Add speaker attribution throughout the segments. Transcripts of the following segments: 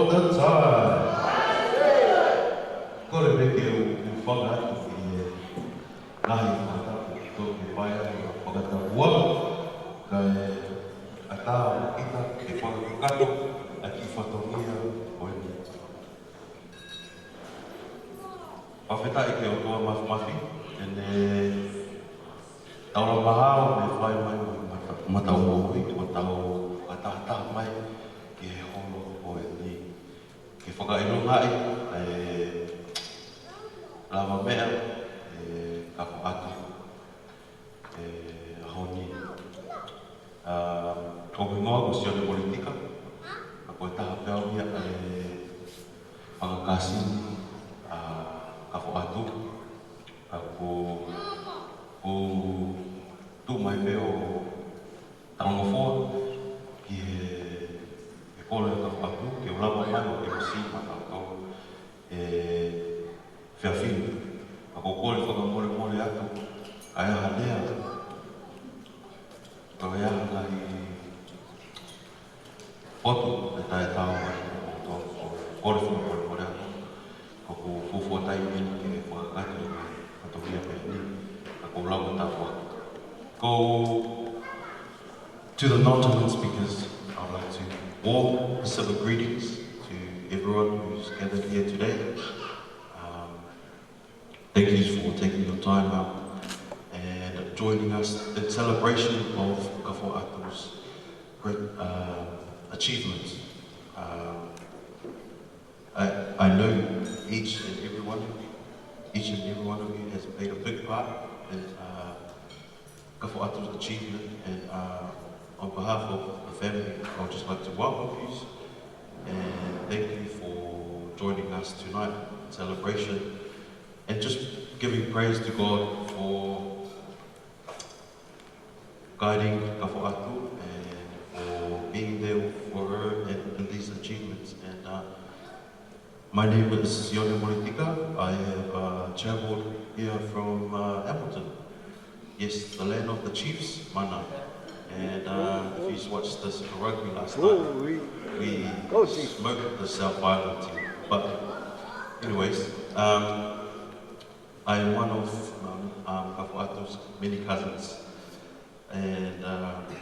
Speaker 1: all the time. Ko le peke u whanga atu ki ngahi whakatapu tō ke whaia o whakatapua. Ka a tāo kita ke whakakato a ki whatongia o eni. Pawheta i ke o toa mafi, ene taura mahao me whai mai o matau o hui, o tau ataha mai ki he holo o eni. Ke whakaino ngai, lava mea, ka whaatu, ahoni. Ko ingoa ko sione politika, ka koe taha pēo ia whakakasi, ka whaatu, ka ko tū mai meo taonga whoa, ki he kore ka whaatu, ke ulawa mai o MC ma tātou whiawhinu. Ka ko kore whakamore atu, ka ea lea, ka ea ngai potu e tae tau o kore whakamore atu, ka ko fufua tai meni ke whakakatu ka tohia pēni, ka ko ulawa tāwha. To the non-Tamil speakers, I'd like to warm Pacific greetings to everyone who's gathered here today. Thank you for taking your time out and joining us in celebration of ka whaatu's great achievements. I know each and every one of you has played a big part in ka whaatu's achievement, and on behalf of the family, I would just like to welcome you and thank you for joining us tonight in celebration, and just giving praise to God for guiding ka whaatu and for being there for her in these achievements. And my name is Sione Moritika. I have travelled here from Hamilton. Yes, the land of the Chiefs, Mana. And if you watched this rugby last night, we smoked the South Island team. But anyways, I am one of ka whaatu's many cousins. And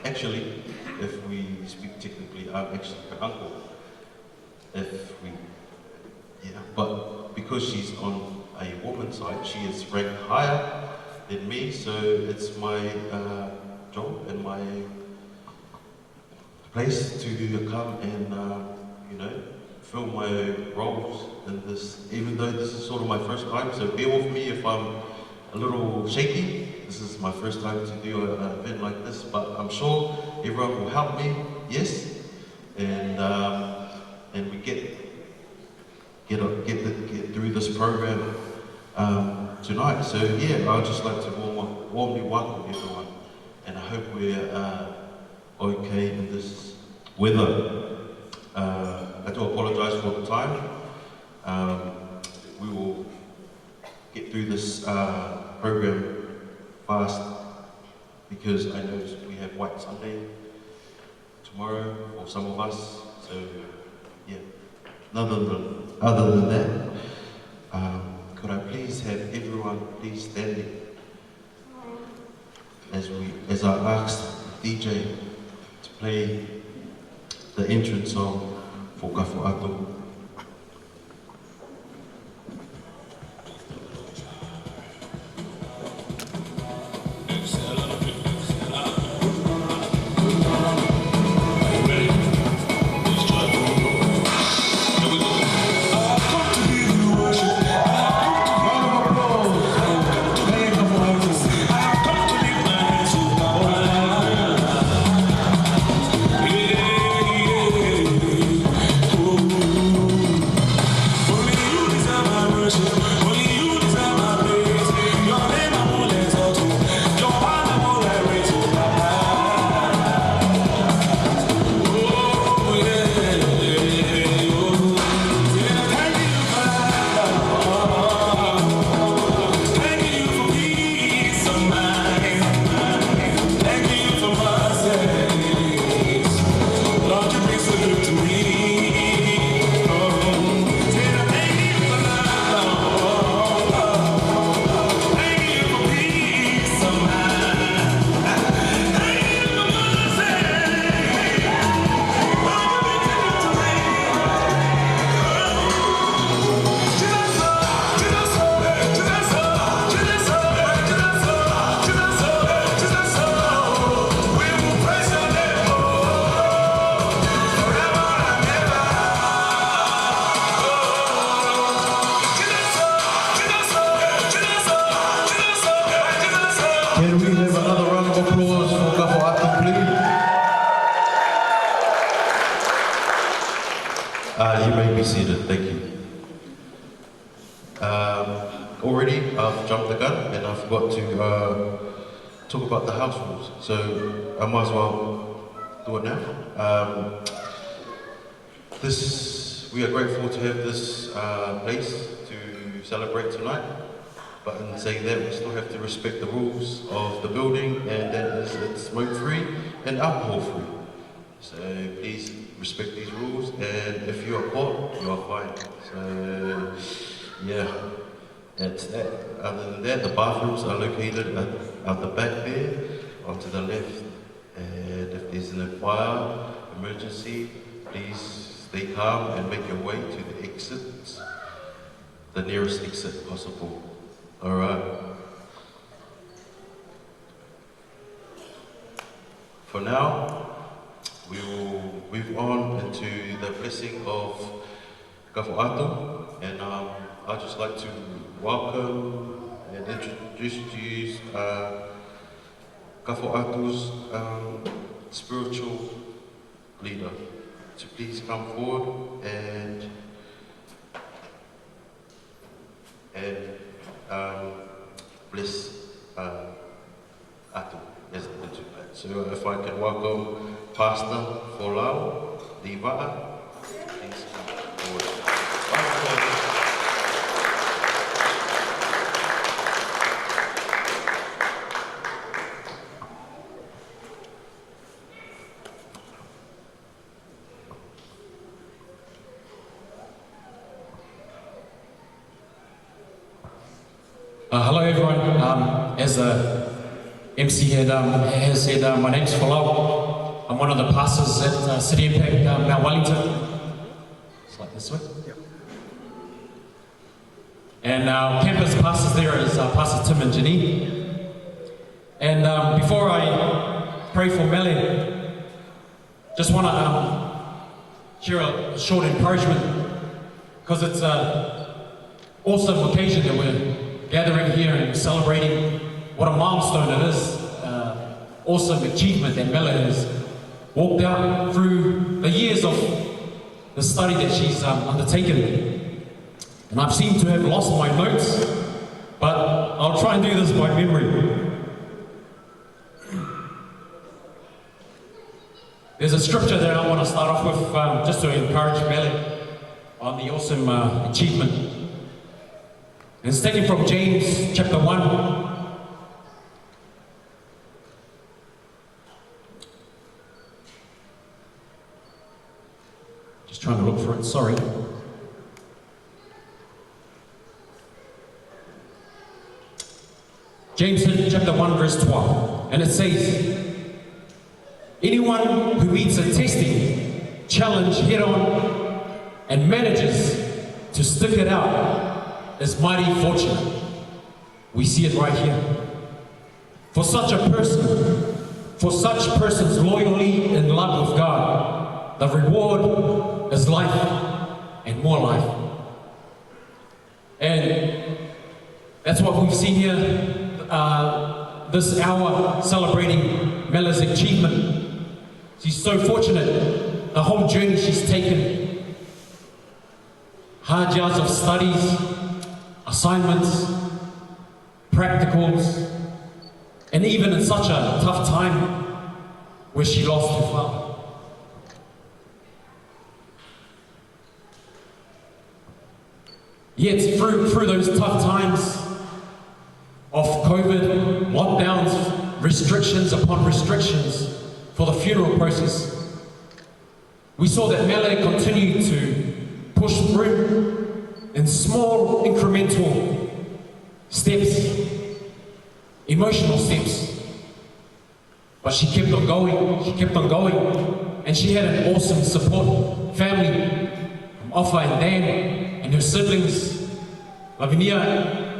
Speaker 1: actually, if we speak technically, I'm actually her uncle. But because she's on a woman's side, she is ranked higher than me, so it's my job and my place to come and film my roles in this, even though this is sort of my first time, so bear with me if I'm a little shaky. This is my first time to do an event like this, but I'm sure everyone will help me, yes, and we get through this program tonight. So yeah, I'd just like to warmly welcome everyone, and I hope we're okay in this weather. I do apologise for the time. We will get through this program fast because I know we have White Sunday tomorrow for some of us. So yeah, other than that, could I please have everyone please standing as I asked DJ to play the entrance song for ka whaatu.
Speaker 2: Ooh.
Speaker 1: Can we have another round of applause for Kafo Atu, please? You may be seated, thank you. Already I've jumped the gun and I forgot to talk about the house rules, so I might as well do it now. We are grateful to have this place to celebrate tonight, but in saying that, we still have to respect the rules of the building, and that is it's smoke-free and alcohol-free. So please respect these rules, and if you are caught, you are fined. So yeah, that's that. Other than that, the bathrooms are located at the back there, onto the left. And if there's a fire, emergency, please stay calm and make your way to the exits, the nearest exit possible. All right. For now, we will move on into the blessing of Kafo Atu, and I'd just like to welcome and introduce to you Kafo Atu's spiritual leader to please come forward and bless Atu as into that. So if I can welcome Pastor Folau Diva'a, please come forward.
Speaker 2: Hello everyone, as the MC has said, my name's Folau. I'm one of the pastors at City Impact Mount Wellington. It's like this way. Yep. And our campus pastors there is Pastor Tim and Janine. And before I pray for Mele, just want to share a short encouragement, because it's an awesome occasion that we're gathering here and celebrating what a milestone it is, awesome achievement that Mele has walked out through the years of the study that she's undertaken. And I've seemed to have lost my notes, but I'll try and do this by memory. There's a scripture that I want to start off with just to encourage Mele on the awesome achievement. And it's taken from James chapter 1. Just trying to look for it, sorry. James chapter 1 verse 12. And it says, anyone who meets a testing challenge head on and manages to stick it out is mighty fortunate. We see it right here. For such person's loyalty and love with God, the reward is life and more life. And that's what we've seen here this hour, celebrating Mele's achievement. She's so fortunate, the whole journey she's taken, hard yards of studies, assignments, practicals, and even in such a tough time where she lost her father. Yet through those tough times of COVID, lockdowns, restrictions upon restrictions for the funeral process, we saw that Mele continued to push through in small incremental steps, emotional steps. But she kept on going, and she had an awesome support family from Offa and Dan and her siblings, Lavinia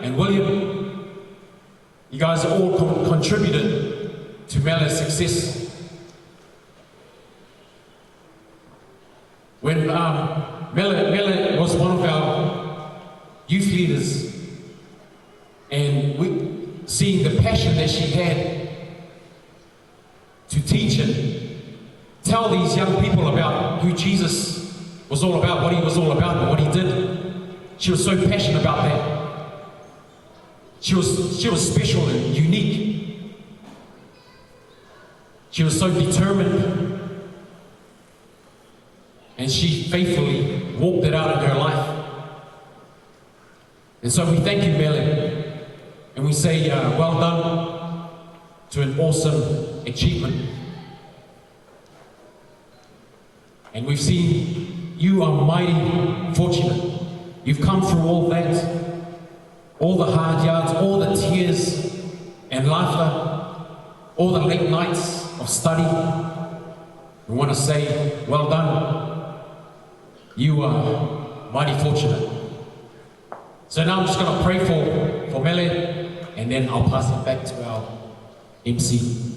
Speaker 2: and William. You guys all contributed to Mele's success. When Mele was one of our youth leaders, and seeing the passion that she had to teach and tell these young people about who Jesus was all about, what he was all about, and what he did. She was so passionate about that. She was special and unique. She was so determined. And she faithfully walked it out in her life. And so we thank you, Melanie. And we say, well done to an awesome achievement. And we've seen you are mighty fortunate. You've come through all that, all the hard yards, all the tears and laughter, all the late nights of study. We want to say, well done. You are mighty fortunate. So now I'm just going to pray for Mele, and then I'll pass it back to our MC.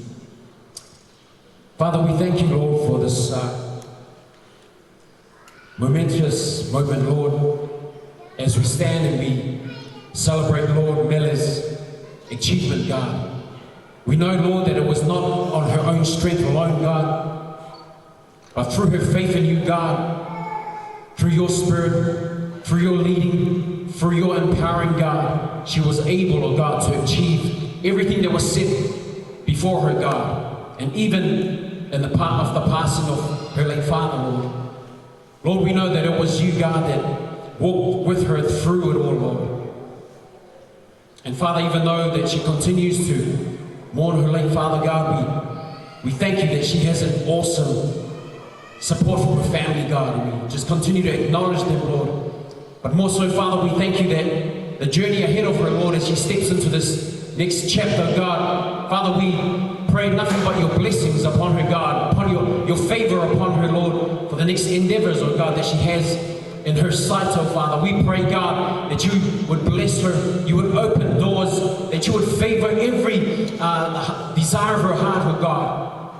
Speaker 2: Father, we thank you, Lord, for this momentous moment, Lord, as we stand and we celebrate, Lord, Mele's achievement, God. We know, Lord, that it was not on her own strength alone, God, but through her faith in you, God, through your Spirit, through your leading, through your empowering, God, she was able, oh God, to achieve everything that was set before her, God. And even in the part of the passing of her late father, Lord. Lord, we know that it was you, God, that walked with her through it all, Lord. And Father, even though that she continues to mourn her late father, God, we thank you that she has an awesome support from her family, God, and we just continue to acknowledge them, Lord. But more so, Father, we thank you that the journey ahead of her, Lord, as she steps into this next chapter, God, Father, we pray nothing but your blessings upon her, God, upon your favor upon her, Lord, for the next endeavors, oh God, that she has in her sight, oh Father. We pray, God, that you would bless her, you would open doors, that you would favor every desire of her heart, oh God,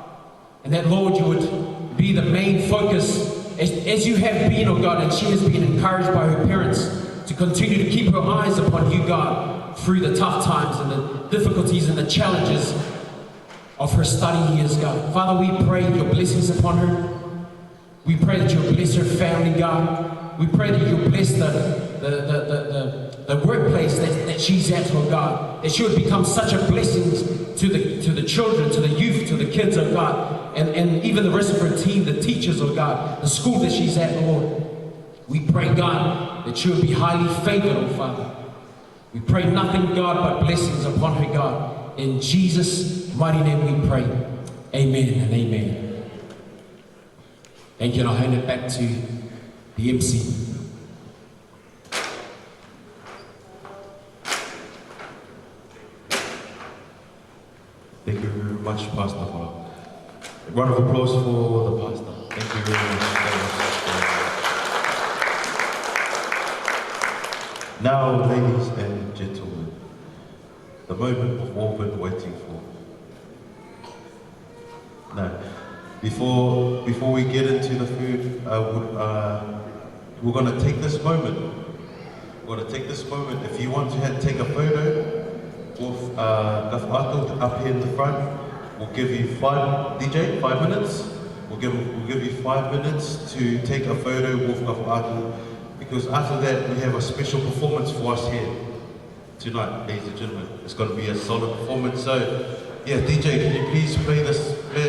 Speaker 2: and that, Lord, you would be the main focus as you have been, oh God, and she has been encouraged by her parents to continue to keep her eyes upon you, God, through the tough times and the difficulties and the challenges of her study years, God. Father, we pray your blessings upon her. We pray that you'll bless her family, God. We pray that you'll bless the workplace that she's at, oh God, that she would become such a blessing to the children, to the youth, to the kids, oh God, and even the rest of her team, the teachers, oh God, the school that she's at, Lord. We pray, God, that she would be highly favored, oh Father. We pray nothing, God, but blessings upon her, God. In Jesus' mighty name we pray. Amen and amen. Thank you, and I'll hand it back to the MC.
Speaker 1: Thank you very much, Pastor. A round of applause for the pastor. Thank you very much. Now, ladies and gentlemen, the moment we've all been waiting for. Now, before we get into the food, we're going to take this moment. We're going to take this moment. If you want to take a photo with Gaf'ato up here in the front, we'll give you 5 minutes. We'll give you 5 minutes to take a photo with Gaf'ato, because after that we have a special performance for us here tonight, ladies and gentlemen. It's going to be a solid performance. So, yeah, DJ, can you please play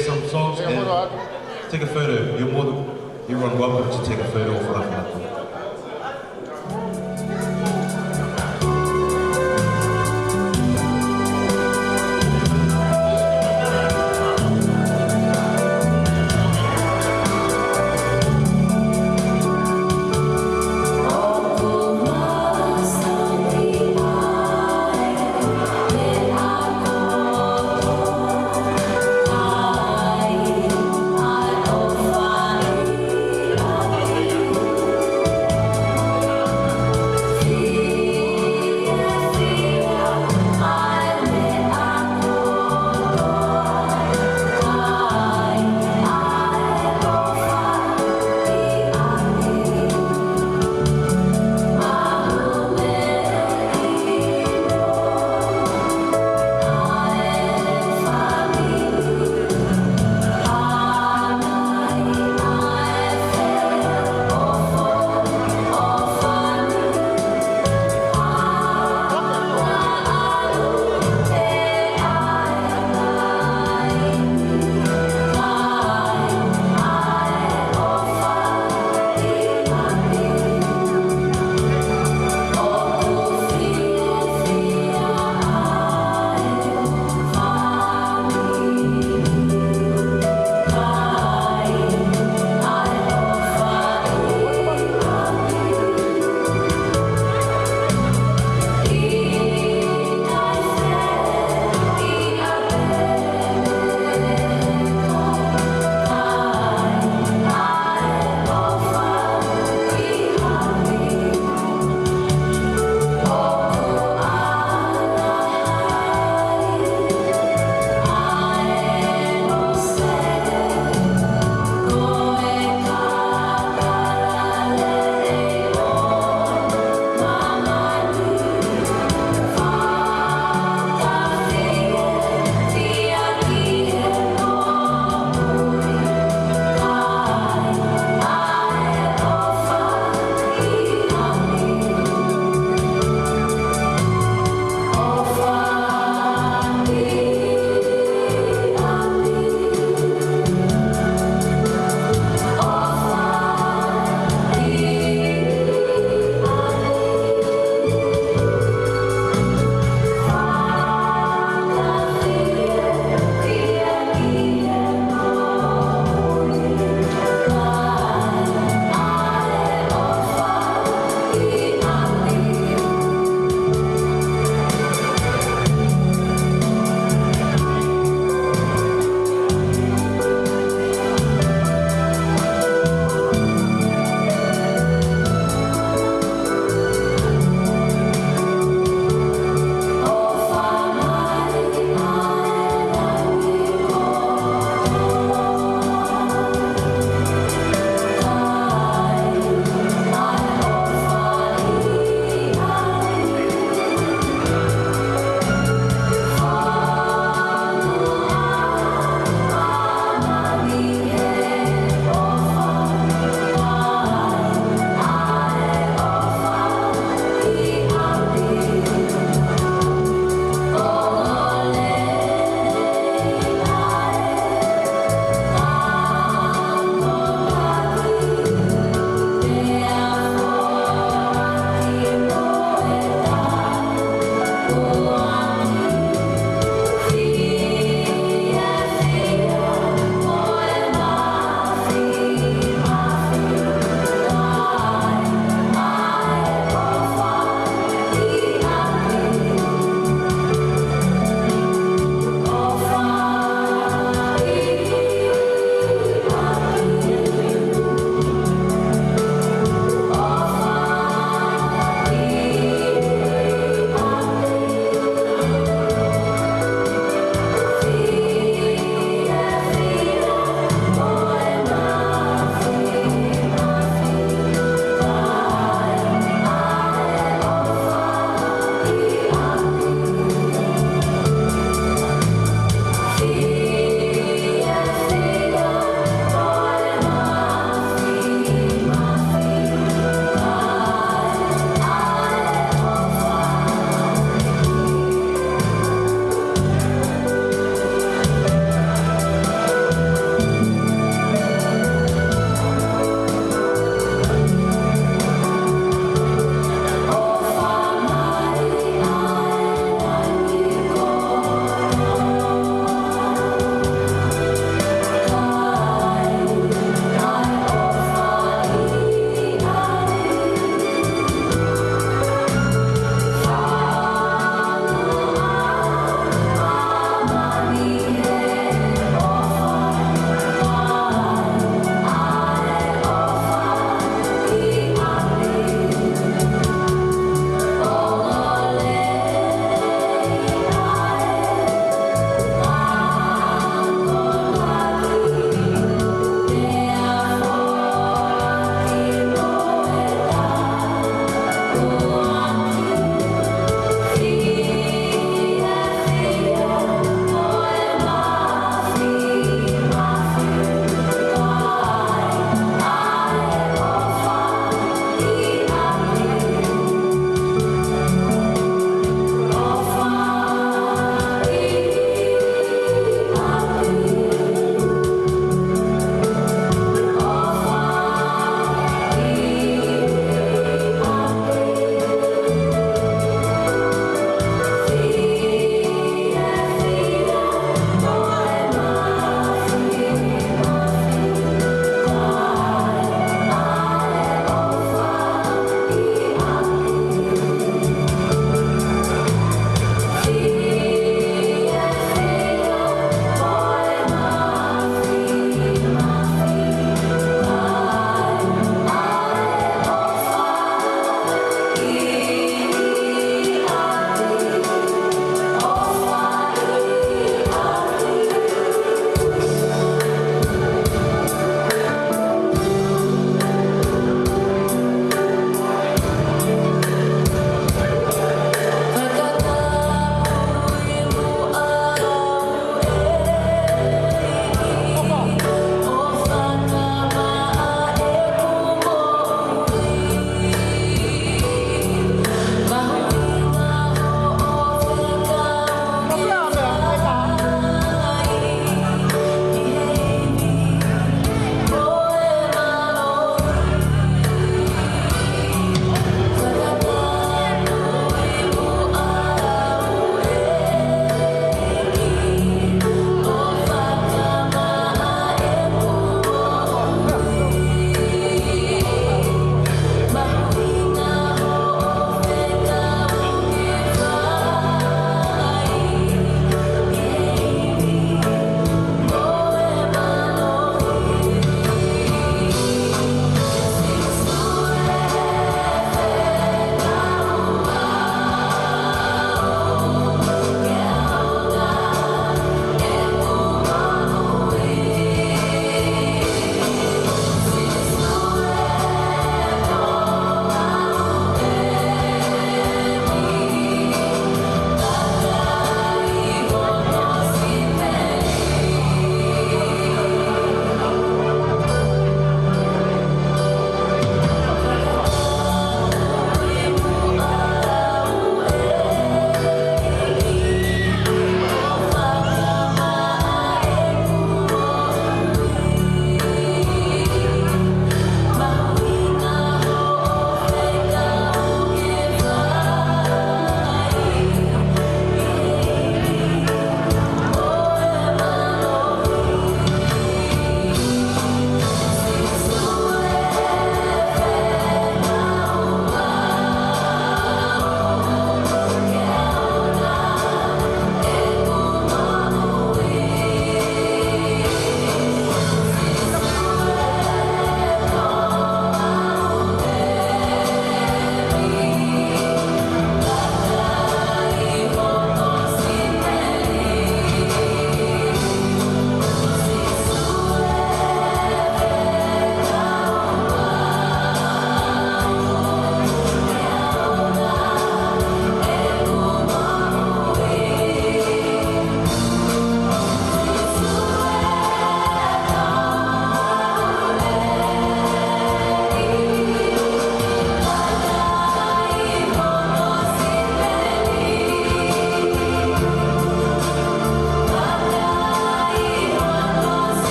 Speaker 1: some songs and take a photo? You're welcome to take a photo of Gaf'ato.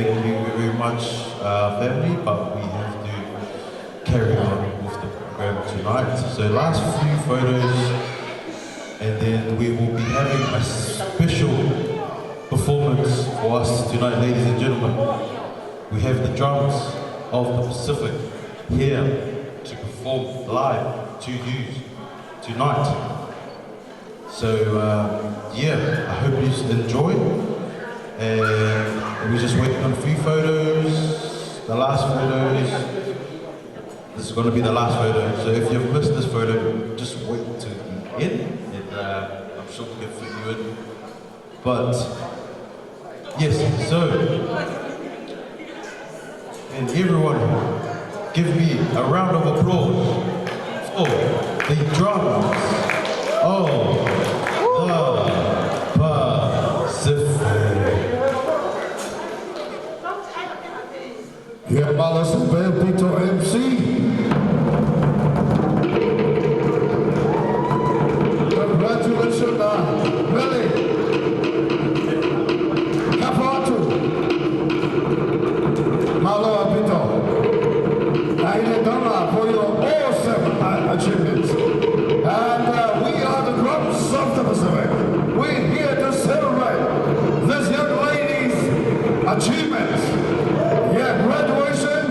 Speaker 1: thank you very much, family, but we have to carry on with the program tonight. So last few photos, and then we will be having a special performance for us tonight, ladies and gentlemen. We have the drums of the Pacific here to perform live to you tonight. So yeah, I hope you enjoy. And we're just waiting on a few photos. The last photos. This is going to be the last photo. So if you've missed this photo, just wait to the end, and I'm sure we can fit you in. But yes, so and everyone, give me a round of applause for the drums of the Pacific.
Speaker 3: Yeah, Malas and Pito MC. Congratulations, Billy. Kapatu. Malo Pito. I done for your awesome achievements. And we are the drums of the Pacific. We're here to celebrate this young lady's achievements. Yeah, graduation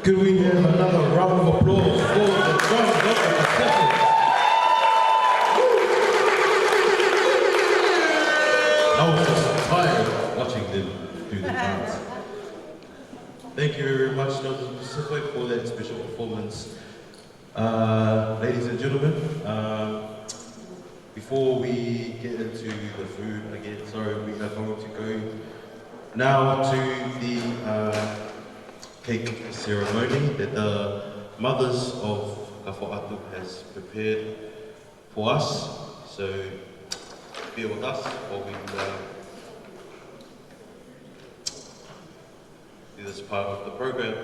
Speaker 4: Could we have another round of applause for the drums of the Pacific?
Speaker 1: I was just tired watching them do the dance. Thank you very much, Drums of the Pacific, for that special performance. Ladies and gentlemen, before we get into the food again, sorry, we are going to go now to the cake ceremony that the mothers of Kafo'atu has prepared for us. So bear with us while we do this part of the program.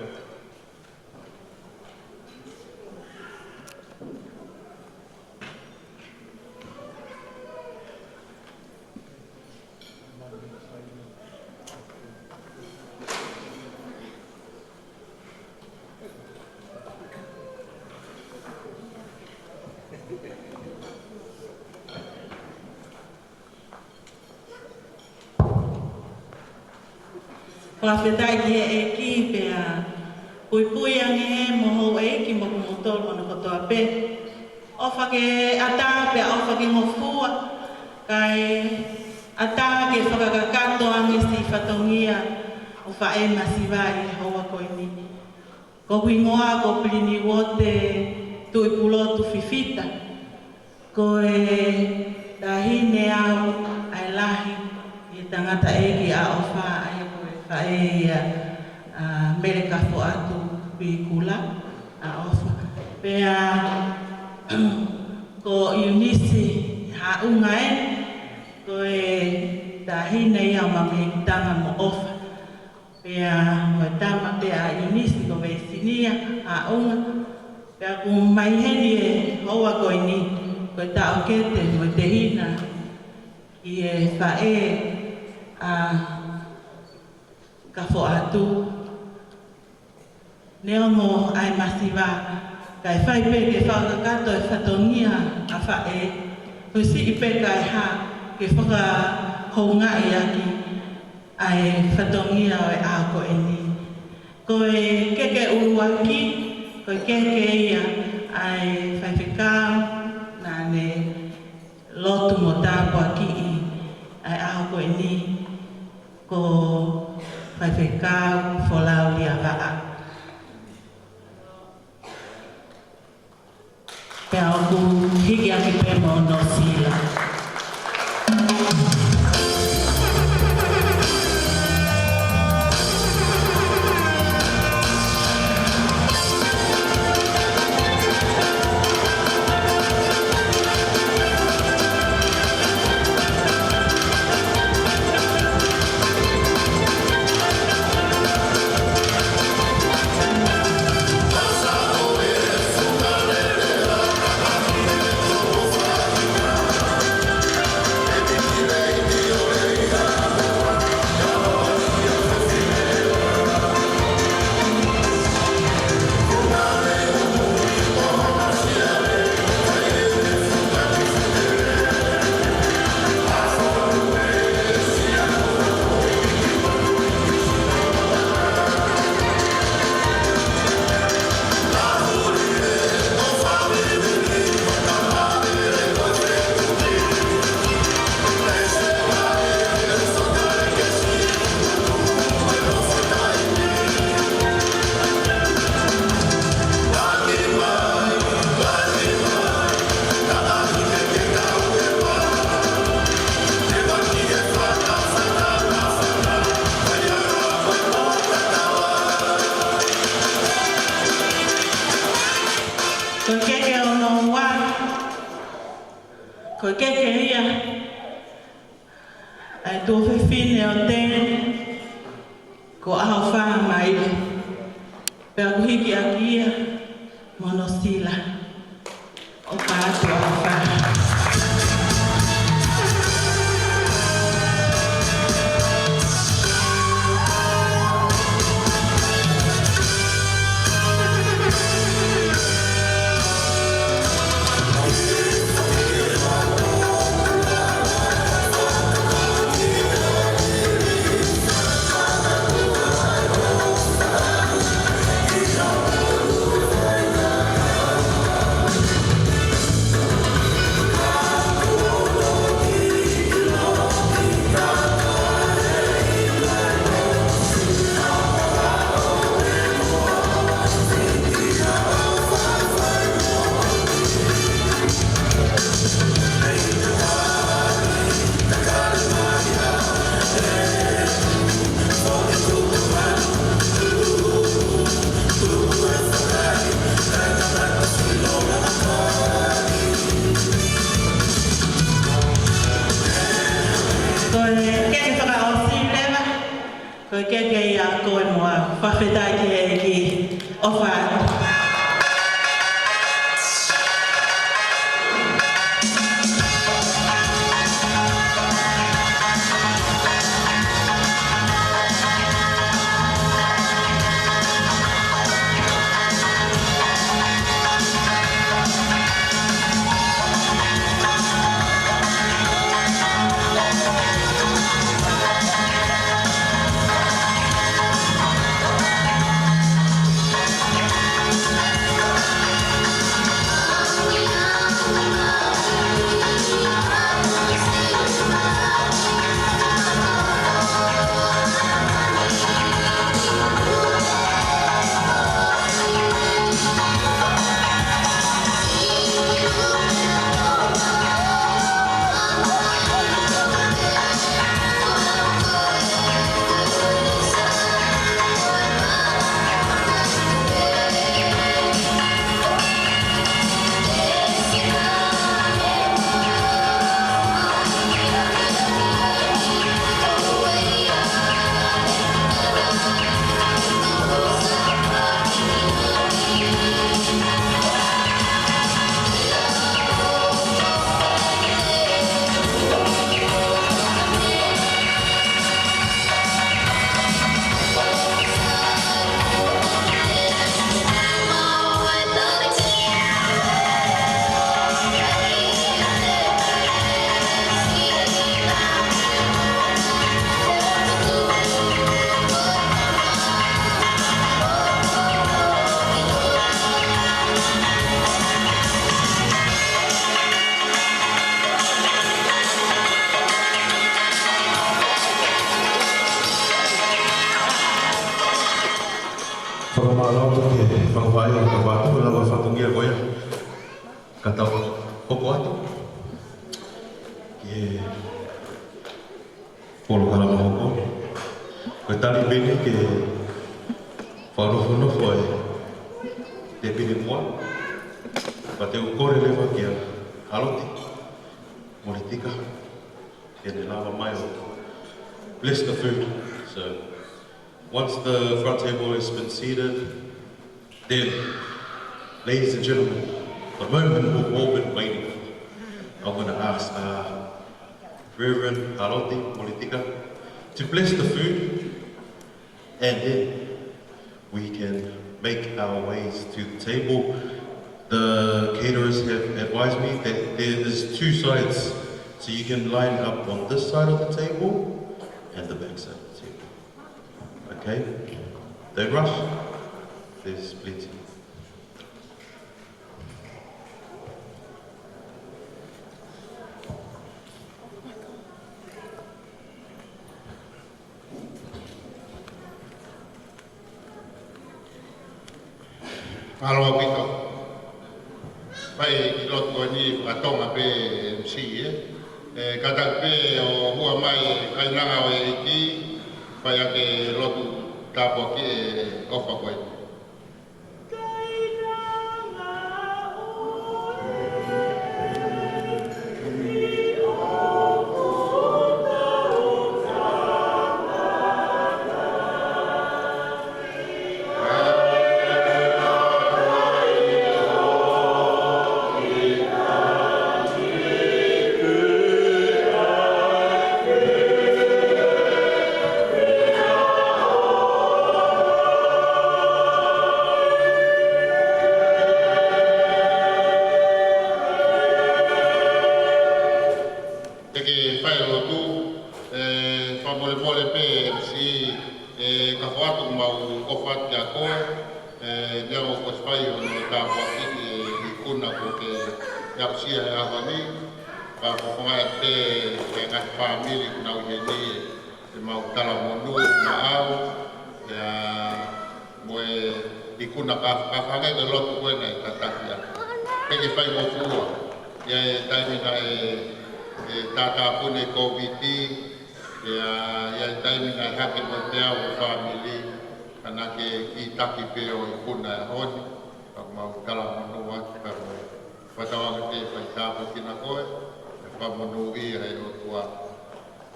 Speaker 5: Whawhetai ki e ki pia pui ange moho e ki moku motolo no kotoa pe. Ofa ke ata pia ofa ke ngofua kai ata ke whakakakato ange si whatongia o whae masiwai hoa koini. Ko wingoa ko pilini wote tui pulotu fifita. Ko e tahine au ai lahi i tangata eki a ofa ai ai mere Kafo'atu pikula a ofa pea ko Eunice haunga e ko e tahine ia mamehitanga mo ofa pea mo tama pea Eunice ko veisinia haunga pea kung maiheni e hoa ko ini ko e tau kete mo te hina i e whae Kafo'atu neongo ai masiwa kai whai pe ke whakakato e whatongia a whae ko si i pe kai ha ke whaka hounga i aki ai whatongia o e ako e ni ko e keke uruaki ko e keke ia ai whai whikau na ne lotu mo tāpua ki i ai ako e ni ko Pai whekau wholau lia waa. Pea oku hiki aki pe mo no sila. Ko keke ia ai tō whiwhine o tēne ko aho wha mai pēr kuhiki a kia mono sila o kātu aho wha.
Speaker 3: He's
Speaker 5: Koe kei a koe moa whawhetai ki ofa.
Speaker 1: Whakamālautu ke whakawhai o ka wātu, lawa whakungia goia. Ka tau hoko atu. Ke polo kalama hoko. Koe tari bene ke whanofo e te bene mua. Pa te ukore lewa ki a haloti. Moritika. Ke ne lawa mai o. Bless the food. So, once the front table has been seated, then, ladies and gentlemen, the moment we've all been waiting for. I'm going to ask Reverend Haloti Moritika to bless the food, and then we can make our ways to the table. The caterers have advised me that there's two sides, so you can line up on this side of the table and the back side of the table. Okay? Don't rush. There's plenty.
Speaker 4: Aloha pito. Pai i loto ni whatonga pe MC kata pe o hua mai kainanga o e iki pai ake loto tapo ki e ofa koe.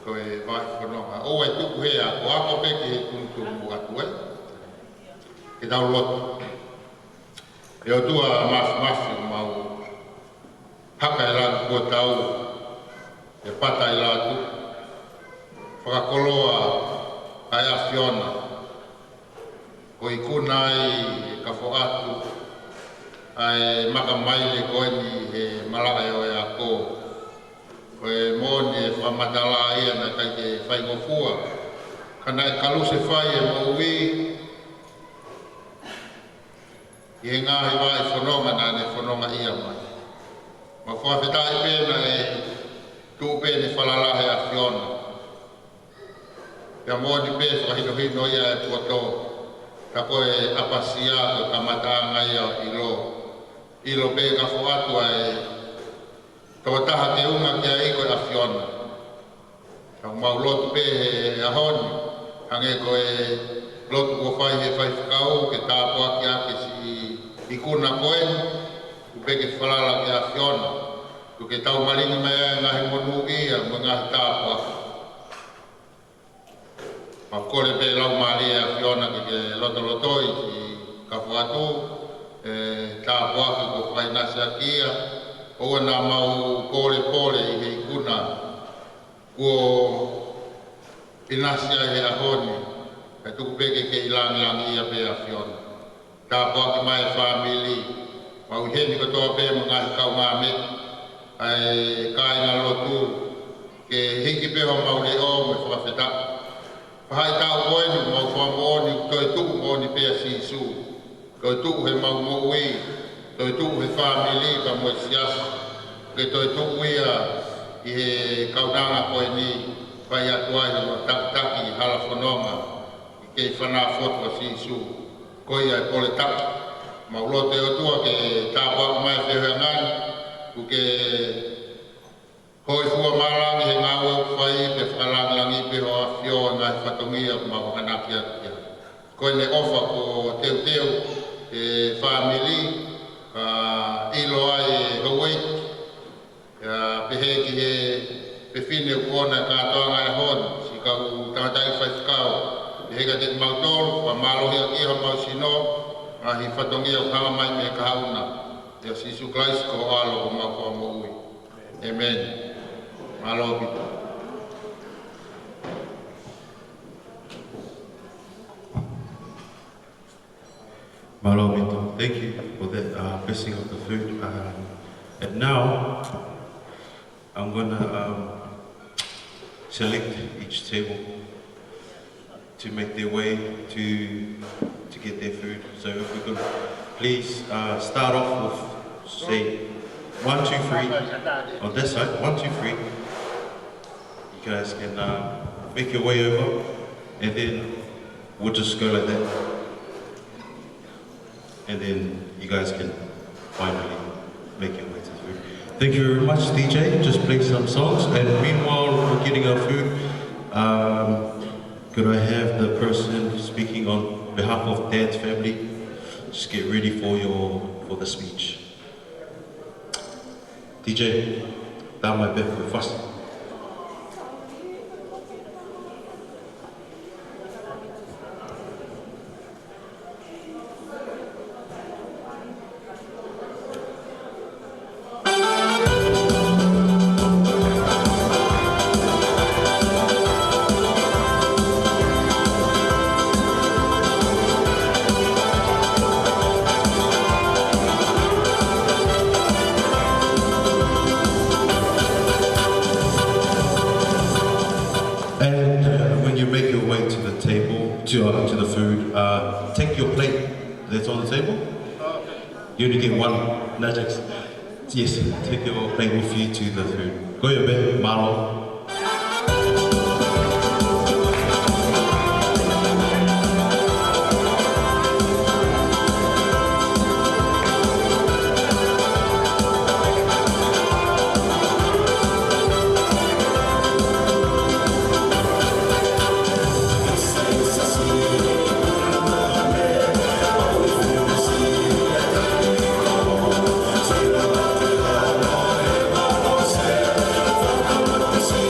Speaker 4: ko e vai whanonga. O e tuku hea, ko ako peke he tuntuku atu e. Ke tau lotu. E o tua mafi mau haka e lana kua tau e pata i latu. Whakakoloa ai a Fiona. Ko i kuna i ka fo atu ai maka maile ko ni he malaka e o e a ko. Ko e moni e whamatala ia na kai ke whaingofua. Kana e kaluse whai e mo ui i he ngahi wai whanonga na ne whanonga ia mai. Ma whawhetai pēna e tūpe ni whalalahe a Fiona. Pea mōni pē whakahinohino ia e puato. Ka koe apasia ko kamatanga ia i lo. I lo pē ka whaatu e tawataha te unga kia i koe a Fiona. Ka mau lotu pē he ahoni. Hange koe lotu ko whai he whai whakau ke tāpua ki ake si i kuna koen. Upe ke whalala ki a Fiona. Ku ke tau maringi mea ngahi monu ia mo ngahi tāpua. Ma kore pe lau maria a Fiona ke lotolotoi ki ka whatu. Tāpua ki ko whai nasi a kia. Oa nā mau kore pole i he ikuna. Kuo inasi a he ahoni. E tuku peke ke ilangi ia pe a Fiona. Tāpua ki mai whamili. Mau heni ko toa pe mo ngahi kau ngā me. Ai kai ngā lotu. Ke hiki pe ho mau le o me whawheta. Whai tau koenu mau whamoni toi tuku moni pe a sisu. Toi tuku he mau mo ui. Toi tuku he whamili pa mo siasa. Ke toi tuku ia i he kaunanga koe ni. Whai atuai no taki hala whanonga. I kei whanā fotu a sisu. Koe ia e pole taki. Mau lote o tua ke tāpua mai whewengani. Ku ke hoi fua marangi he ngā ua whai pe whakalangi pe ho a whio ngā he whatongia ku mau hanaki akia. Koe ne ofa ko teu e whamili ka ilo ai e hawait. Pe he ki he pe whine ukona kātoanga e hon. Si ka u tangatai whai whakau. Pe he ka te mautoro, pa malohi a kia mau sino. Ahi whatongia o hanga mai me ka hauna. Ia Sisu Christ ko alo o mau kua mo ui. Amen. Malo bito.
Speaker 1: Malo bito. Thank you for that blessing of the food. And now, I'm going to select each table to make their way to get their food. So if we could please start off with, say, 1, 2, 3 on this side. 1, 2, 3. You guys can make your way over, and then we'll just go like that. And then you guys can finally make your way to the food. Thank you very much, DJ. Just play some songs, and meanwhile we're getting our food. Could I have the person speaking on behalf of Dad's family just get ready for the speech? DJ, down my bed for fast. To the food, take your plate that's on the table. You only get one, Najax. Yes, take your plate with you to the food. Go your bed, Malo.
Speaker 6: We'll be right back.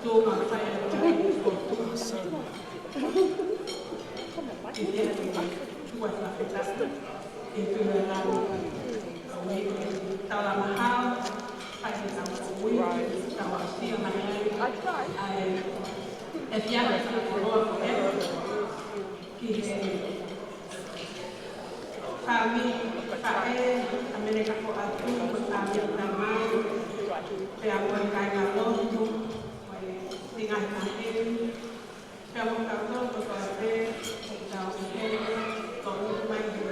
Speaker 5: tō ngā whai e rai o tō sō. Ki te tua whaketata, e tua rau o me e taura mahao, whai e taura ui, taura sia mai e whiara ki o roa ko e, ki he whaami, whae, a mene ka ko atu, ko tāmi o tā mai, pe a koe kai ngā lohu, koe tingai ka heru, pe a mo ka lohu ko koe pe, ko tau heru, ko uku mai he,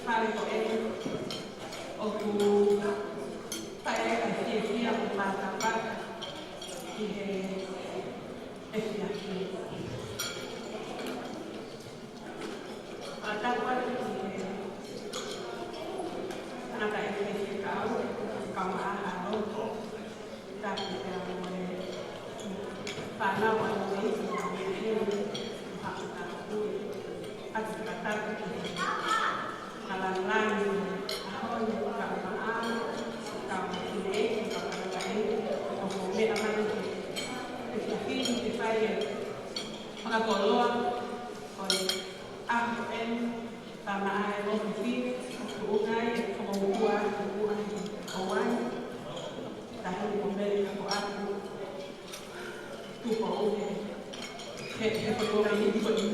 Speaker 5: whare ko e, o ku whae a whia ko pāta pāta, ki he e whia ki. Pāta pāta ki he, anaka e whia kau, kau aha o, tāki te a moe, whanau a moe, ki he hapata ui, atu kataka ki he, kalalani, ahoi, kau maa, kau ki ne, kau karakai, o ko mea mani ki, e ki whini te whai e, mga koloa, oi, ahu en, tā maa e rohi whini, o ungai, e kongokua, o ungai, o wai, tahi o meri ka ko aku, tupo o he whakora i ko i.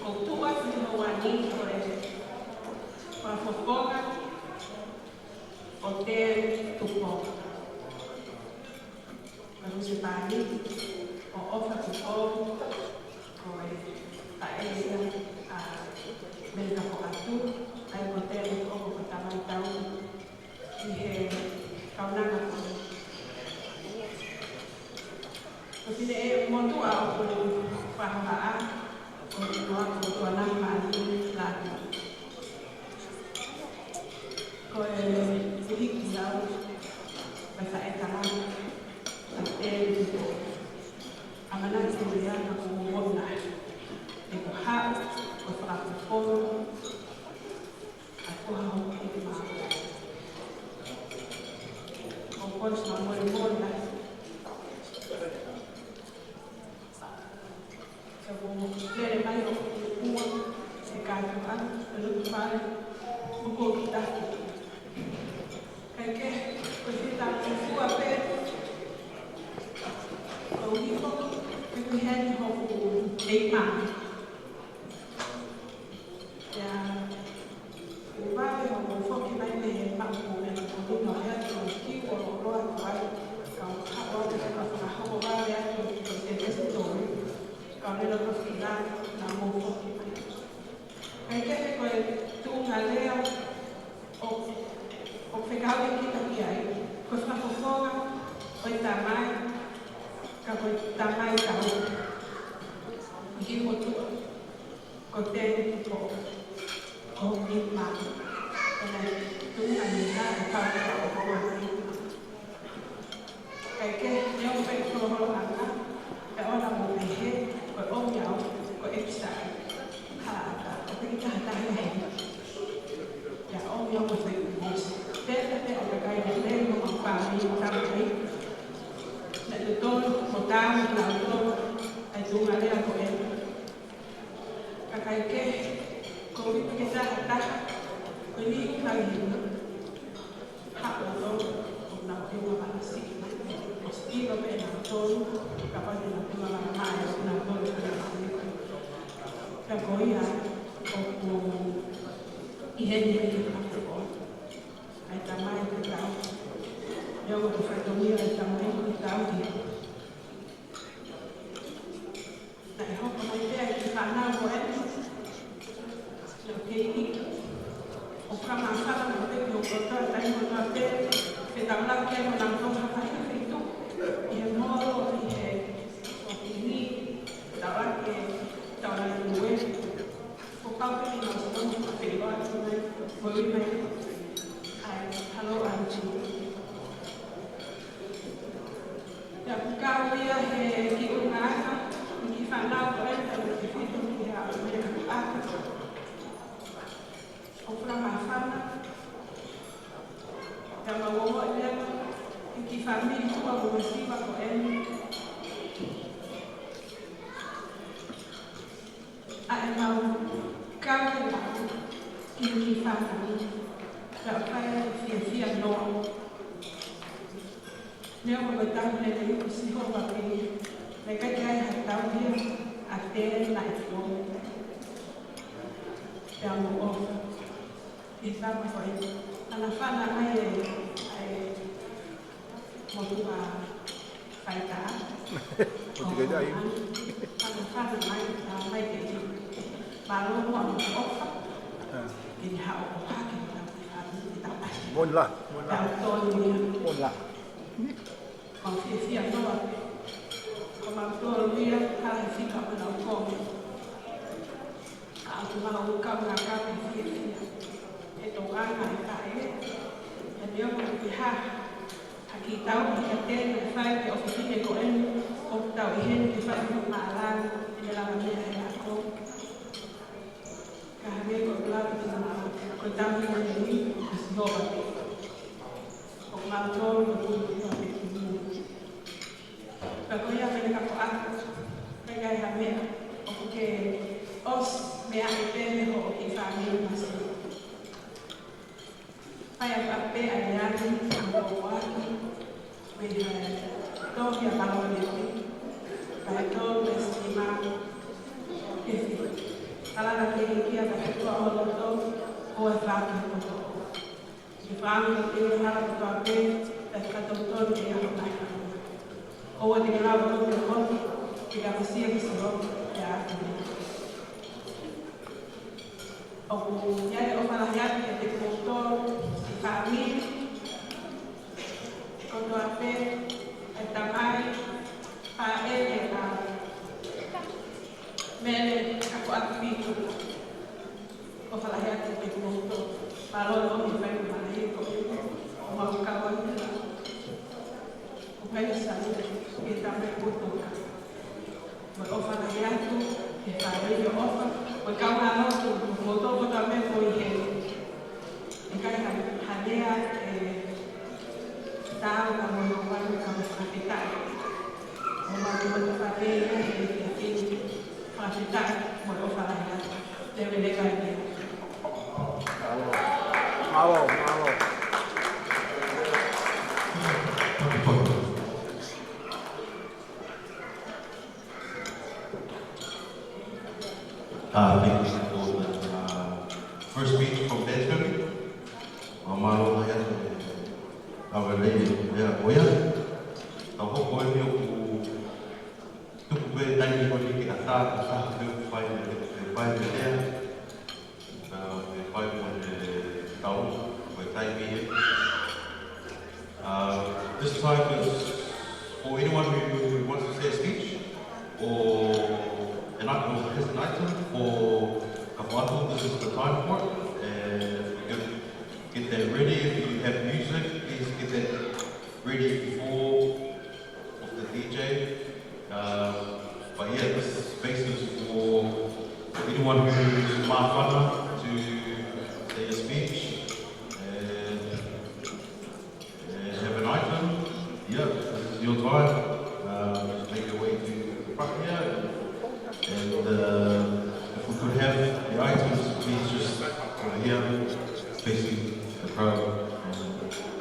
Speaker 5: O tua si no wani ko e whawhokonga o te tupo. Ka rusi pāni, o ofa tupo, ko e tae a meri ka ko atu, ai ko te o ko tamai tau, ki he kaunanga ko. Ko tine e motua o ko whahaha a, o te noa ko tua nang maani laki. Ko e hiki au, mai sa e tamai, a te tipo. Amana i te mea na ko mwona, e ko hao, o whakapoporo, a ko hao i te maa. O kōs na mwona, e ko lere mai o ua, e kātu anu, e luku whare, uko ki taki. Kai ke, ko te tāku fua pē, o hiko, e kui heni hoku ei maa. Ia, e wāwe o mo whoki mai me e maku e ko lino hea ki o ki o roa kuai, ka o hawa te ka whakahoko wāwe atu o te resitori, ka o rero ka whila na mo whoki mai. Kai kehe koe tūnga leo o whekau e kita ki ai, ko whakofonga o i tā mai, ka koe tā mai ka o. Ki mo tua, ko te tupo, o ni maa, e tūnga ni hā e pāpaka o koe ni maa. Kai ke neo whekoro anga, e ona mo pehe, ko o miau, ko ekstai, hāta, o te ita hatahi hei. Ia o miau mo whekoro, te o ka kai ne le mo ka whāmi o tāpai. Ne te tōru, mo tāmi nā tōru, ai tūnga lea ko e. Ka kai ke, ko wipi ke taha taha, ko ni kai hina. Hapa tōru, o nā piwa manasi. O stilo pe nā tōru, ka pati nā piwa manamai, o nā tōru ka nā. Ka koia, o ku i heni e te kapiko. Ai tamai te tau. Iogo te whaitomia ai tamai te tau ki. Na e hoko mai te ai te whanau ko e. Nau te iki. O kama whara mo te ki o kotoa tai mo nā te. Te tau lau ke mo nā toha whaia whitu. I he moro, i he o ki ni. Tau ake, tau nai mue. Ko kaupiri nā sotomu ka whiroa ki mai. Ko i mai. Hello, Angie. Ia kukawia he ki ungaanga, ki whanau koe, tau ki whitu ki hea o mea ku aka. O kura mai whana,
Speaker 6: Kama wowo leo ikifamili kuwa umesiba kwa eni mau kau ikifamili kaya fia no nếu mà người ta này thì cũng sẽ không vào thì lấy cái hạt táo kia hạt tê lại xuống đào một ổ thì sao mà phải anh phát là hay một mà phải cá một cái đây anh phát là hay cái gì bà luôn gọi một ốc thì hậu của hai cái tao
Speaker 7: môn là
Speaker 6: tôi
Speaker 7: môn là
Speaker 6: còn phía thôi còn mà tôi biết hai phi cầm nó còn mà ông cầm là cầm phía cái đồ ăn này phải nếu mà cái kỳ tao thì tên là phải cái office này của em ông tàu hiện thì phải một mã lan để làm cái này là không cả hai bên còn làm thì mà còn tao như này thì rồi ông làm thôi mà tôi và có gia đình các bạn cái ngày làm mẹ ok os mẹ anh tên hộ thì phải nhiều mà sự phải ăn bé anh ăn ăn đồ quá vì tôi giờ bao nhiêu phải tôi về mà cái gì kalau nanti dia dapat keluar itu buat lagi untuk difahami dia harus berbagai dan ketentuan dia harus Owa di lawa ko ko kaya kasi ang sarap ya. Opo ya o palahyan ke de motor si kami kono ape tamai pa ka mele ako akpito o palahyan ke de motor palo no mi pa mai ko o makawan nila Upaya saludo kita berbutuh. Berofa na yato, kita beri ofa. Berkawan tu motor kita mempunyai. Ikai hadea tahu kamu orang kamu kita. Orang kamu fakir ini kita berofa na yato. Demi dekat dia.
Speaker 7: Mau.
Speaker 1: Thank you for the first speech from Benjamin. Malo na yan. Kawalay, kuya. Ako po niyo po tukbe tayo ko ni kita sa five there. Five town with time here. This time is for anyone who wants to say a speech or an item for a bottle. This is the time for it. Get that ready. If you have music, please get that ready before the DJ. But yeah, this space is for anyone who's mahfana to say a speech and have an item. Yeah, this is your time. Just make your way to the front here. And if we could have the items, please just over here, facing the crowd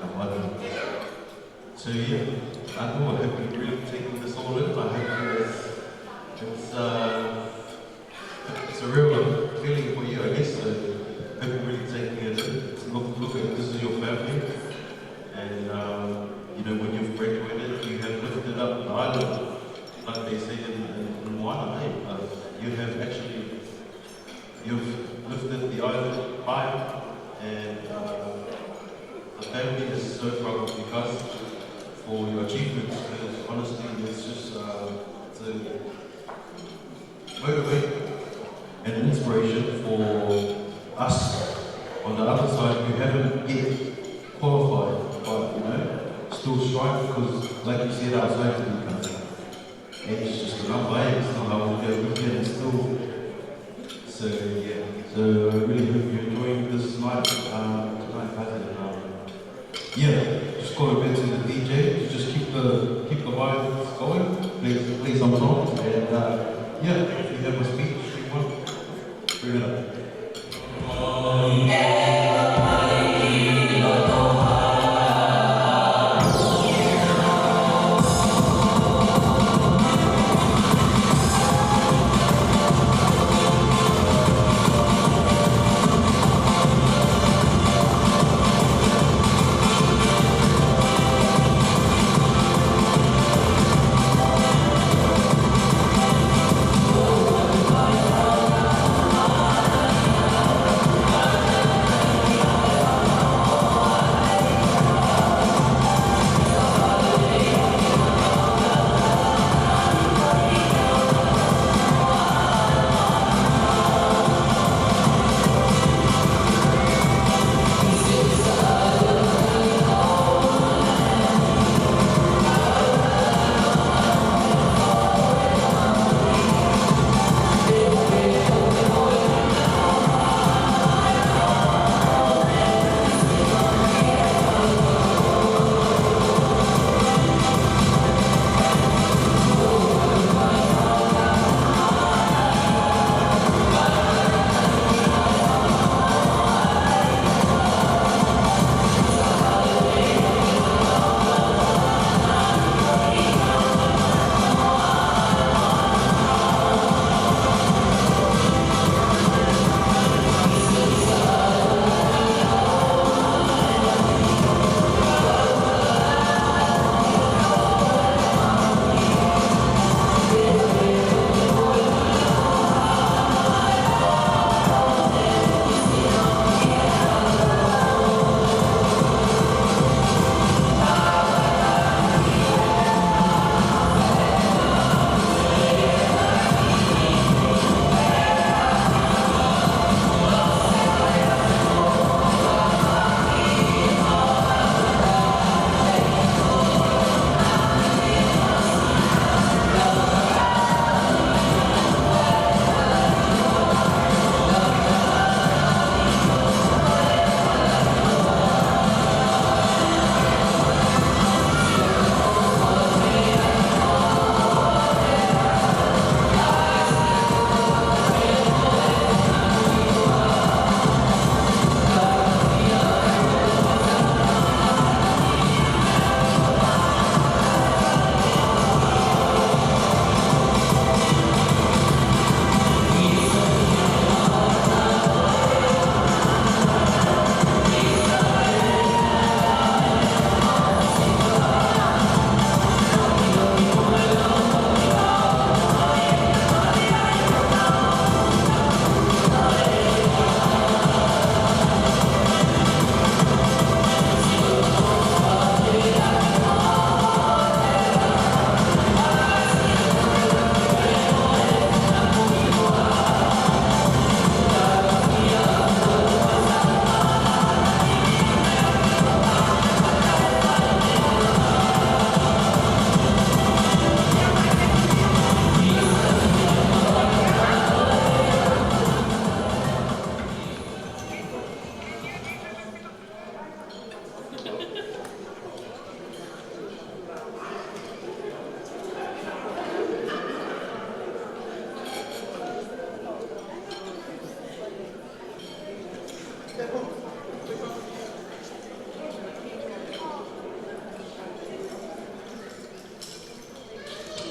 Speaker 1: and whatnot. So yeah, I know I hope you're really taking this all in. I hope it's a real feeling for you, I guess. So I hope you're really taking it in. Look at this is your family, and you know when you've graduated, you have lifted up the island, like they say in Moana. You've lifted the island high, and the family is so proud of you guys for your achievements. Because honestly, it's just to motivate and inspiration for us on the other side who haven't yet qualified, but still strive, because like you said, our safety comes. It's just a number, it's not how we can still. So yeah, so I really hope you're enjoying this night, tonight, Yeah, just go a bit to the DJ to just keep the vibe going. Play some songs, and yeah, if you have a speech, you want, bring it up.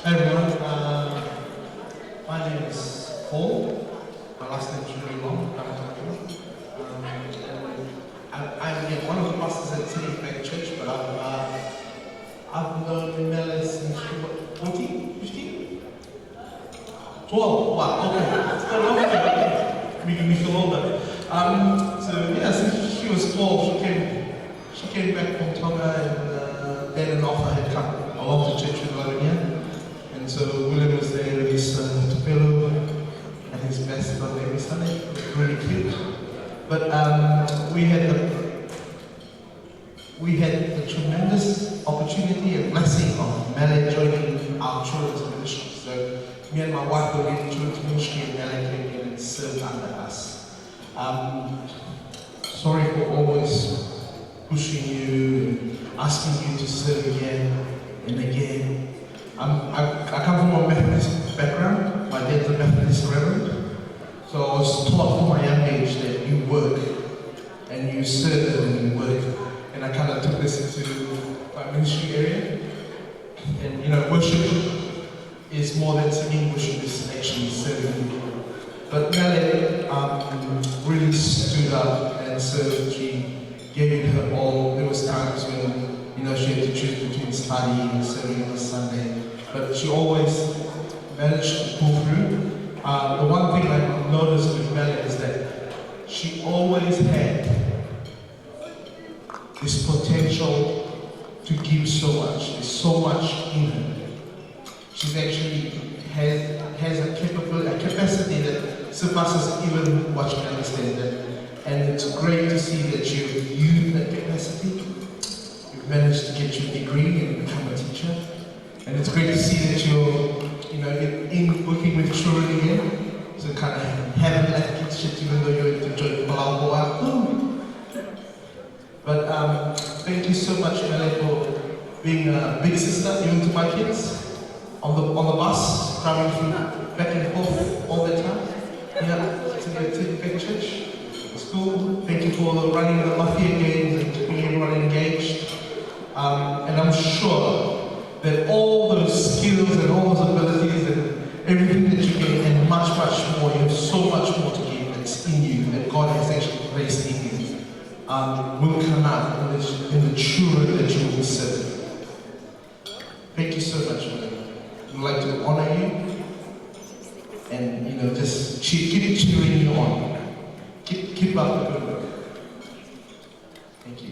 Speaker 7: Hi everyone, my name is Paul. My last name is really long. I'm one of the pastors at City Faith Church, but I've known Mela since she was 14, 15? 12, wow, okay. Still older, okay. Making me feel older. So yeah, since she was 12, she came back from Tonga, and Ben and Offa had come along to church with Lavinia. And so William was there with his Tupelo and his best on every Sunday. Really cute. But we had the tremendous opportunity and blessing of Mela joining our children's ministry. So me and my wife were in children's ministry, and Mela came in and served under us. Sorry for always pushing you, asking you to serve again and again. I come from a Methodist background. My dad's a Methodist reverend. So I was taught from a young age that you work and you serve and you work. And I kind of took this into my ministry area. And you know, worship is more than singing, worship is actually serving people. But Mele really stood up and served. She gave it her all. There was times when, you know, she had to choose between studying and serving on a Sunday. But she always managed to pull through. The one thing I noticed with Mele is that she always had this potential to give so much. There's so much in her. She's actually has a capacity that surpasses even what you can understand. And it's great to see that you've used that capacity. You've managed to get your degree and become a teacher. And it's great to see that you're, you know, in working with children again. So kind of having that kid shit even though you're enjoying Palau. But thank you so much, Mele, for being a big sister even to my kids. On the bus, traveling through back and forth all the time. Yeah, to the big church, school. Thank you for running the mafia games and keeping everyone engaged. And I'm sure that all those skills and all those abilities and everything that you gain and much, much more, you have so much more to give that's in you, that God has actually placed in you, will come out in the children that you will serve. Thank you so much, Mele. We'd like to honor you and, you know, just keep cheering you on. Keep up the good work. Thank you.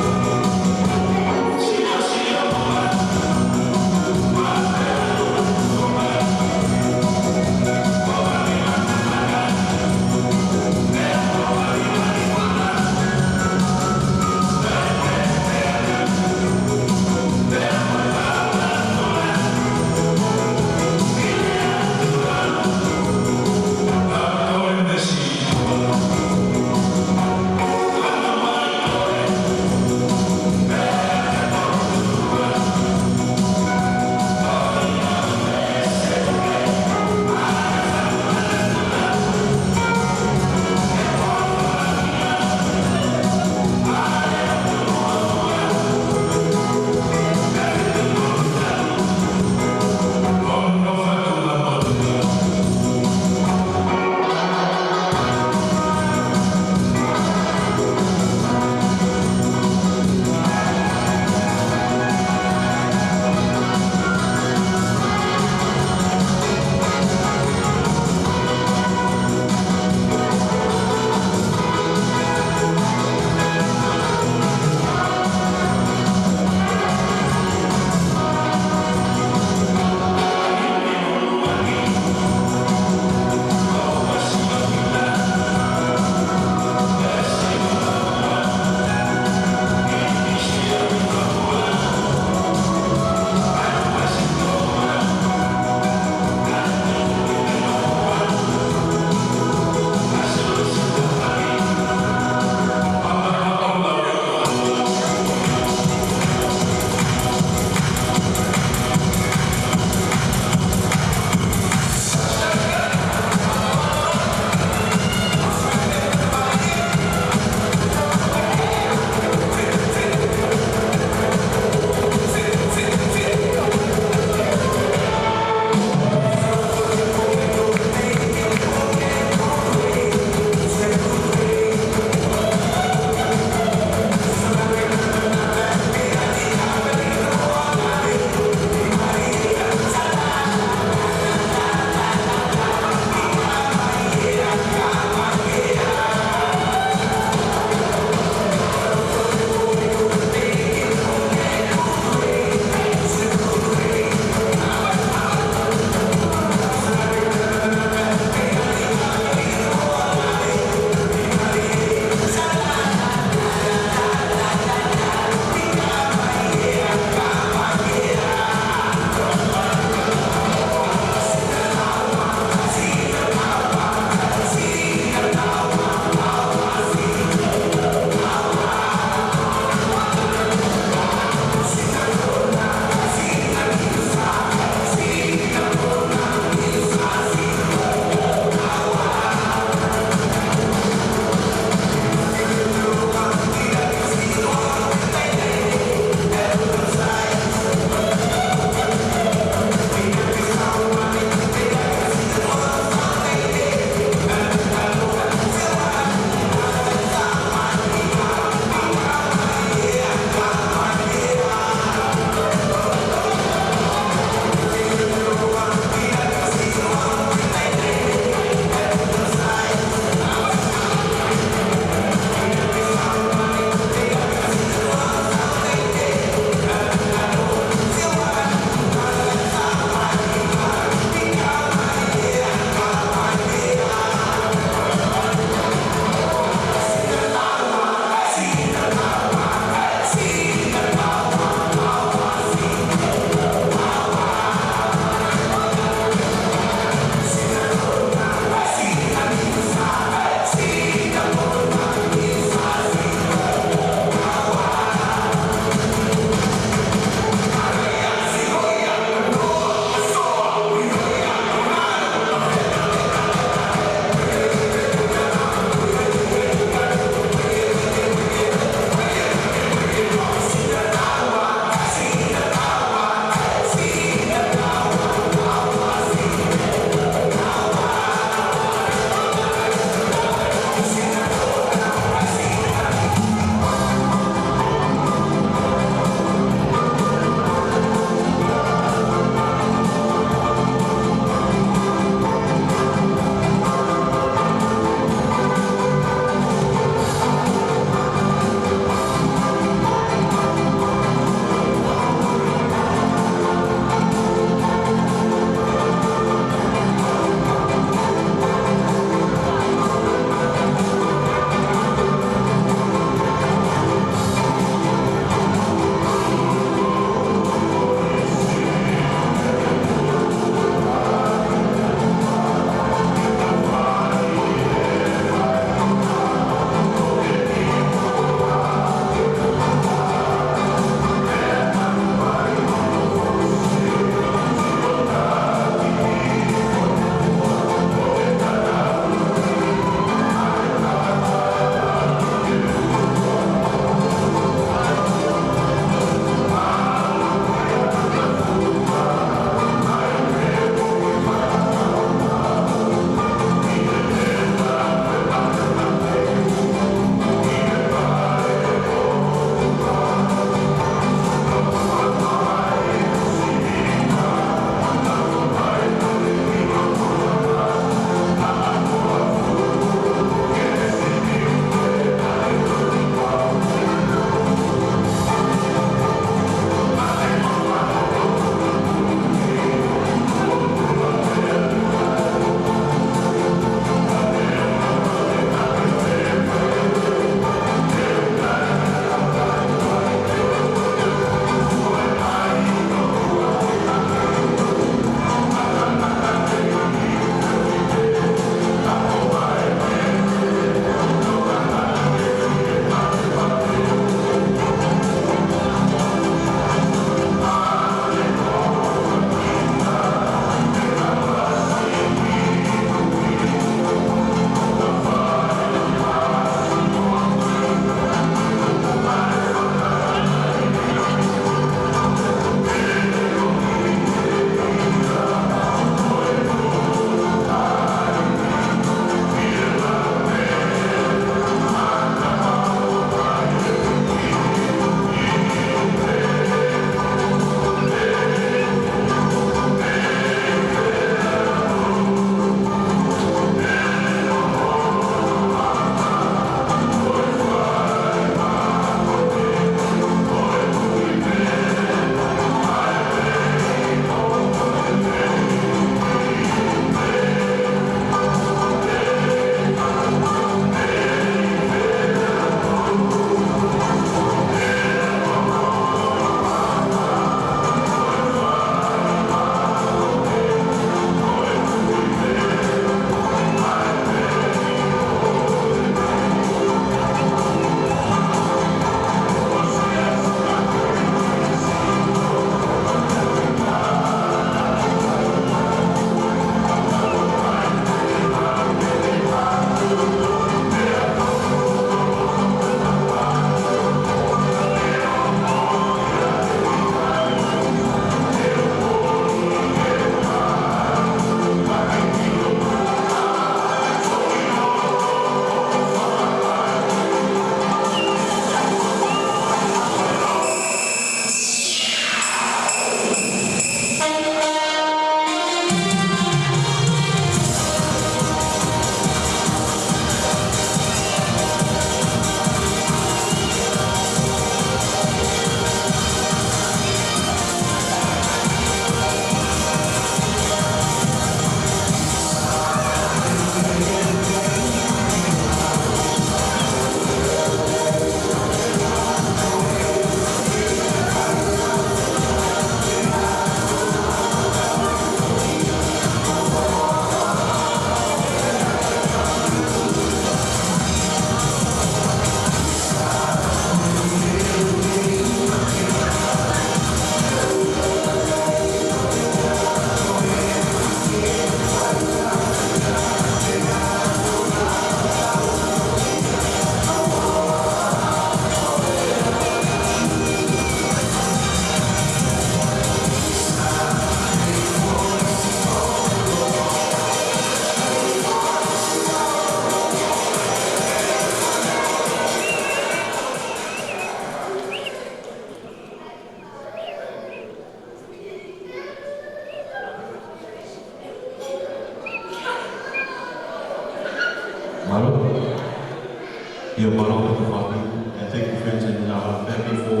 Speaker 1: here Maro Whakawhaki, and thank you friends and family for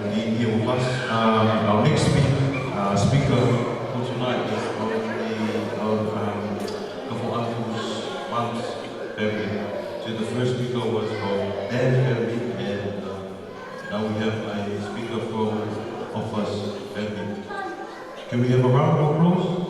Speaker 1: being here with us. Our next speaker for tonight is our Kafu'atu's mom's family. So the first speaker was from Dan's family, and now we have a speaker from Ofa's family. Can we have a round of applause?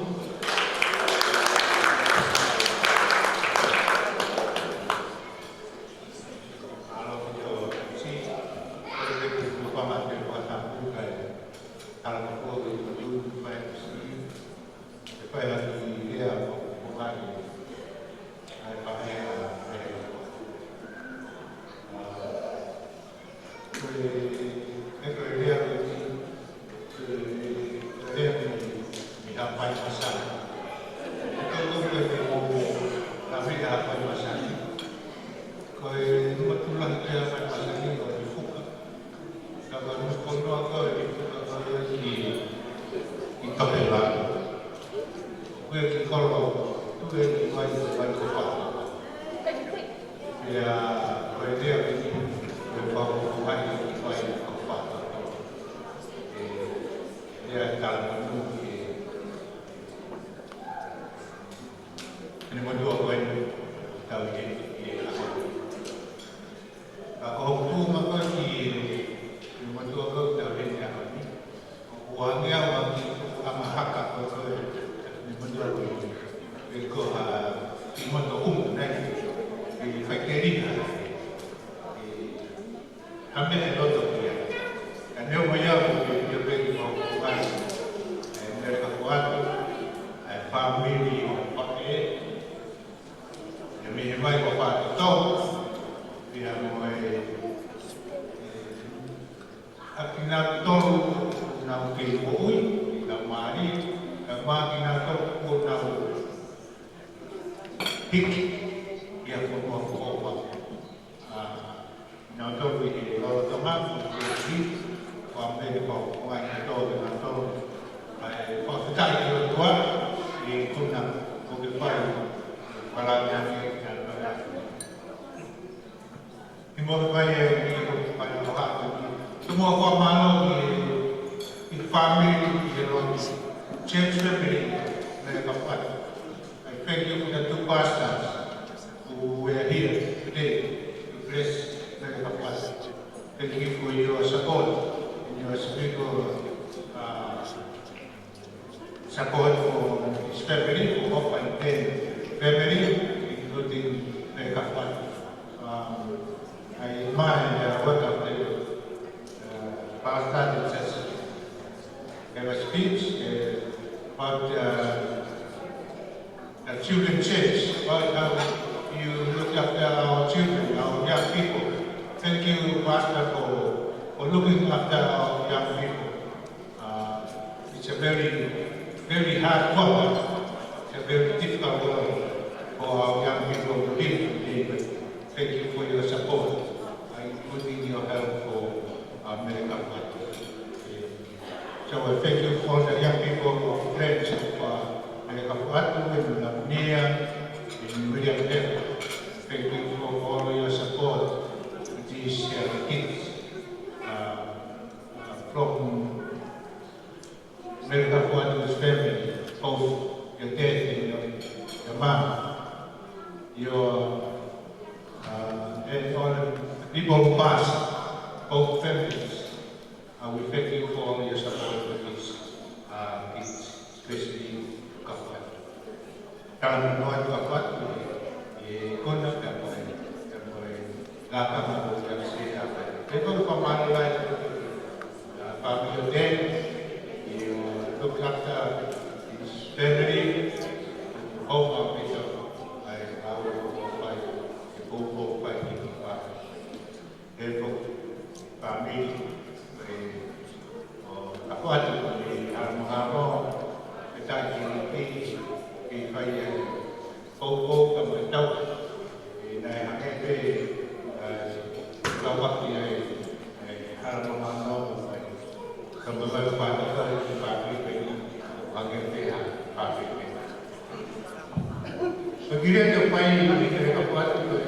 Speaker 4: kira tu pai ni kira apa tu.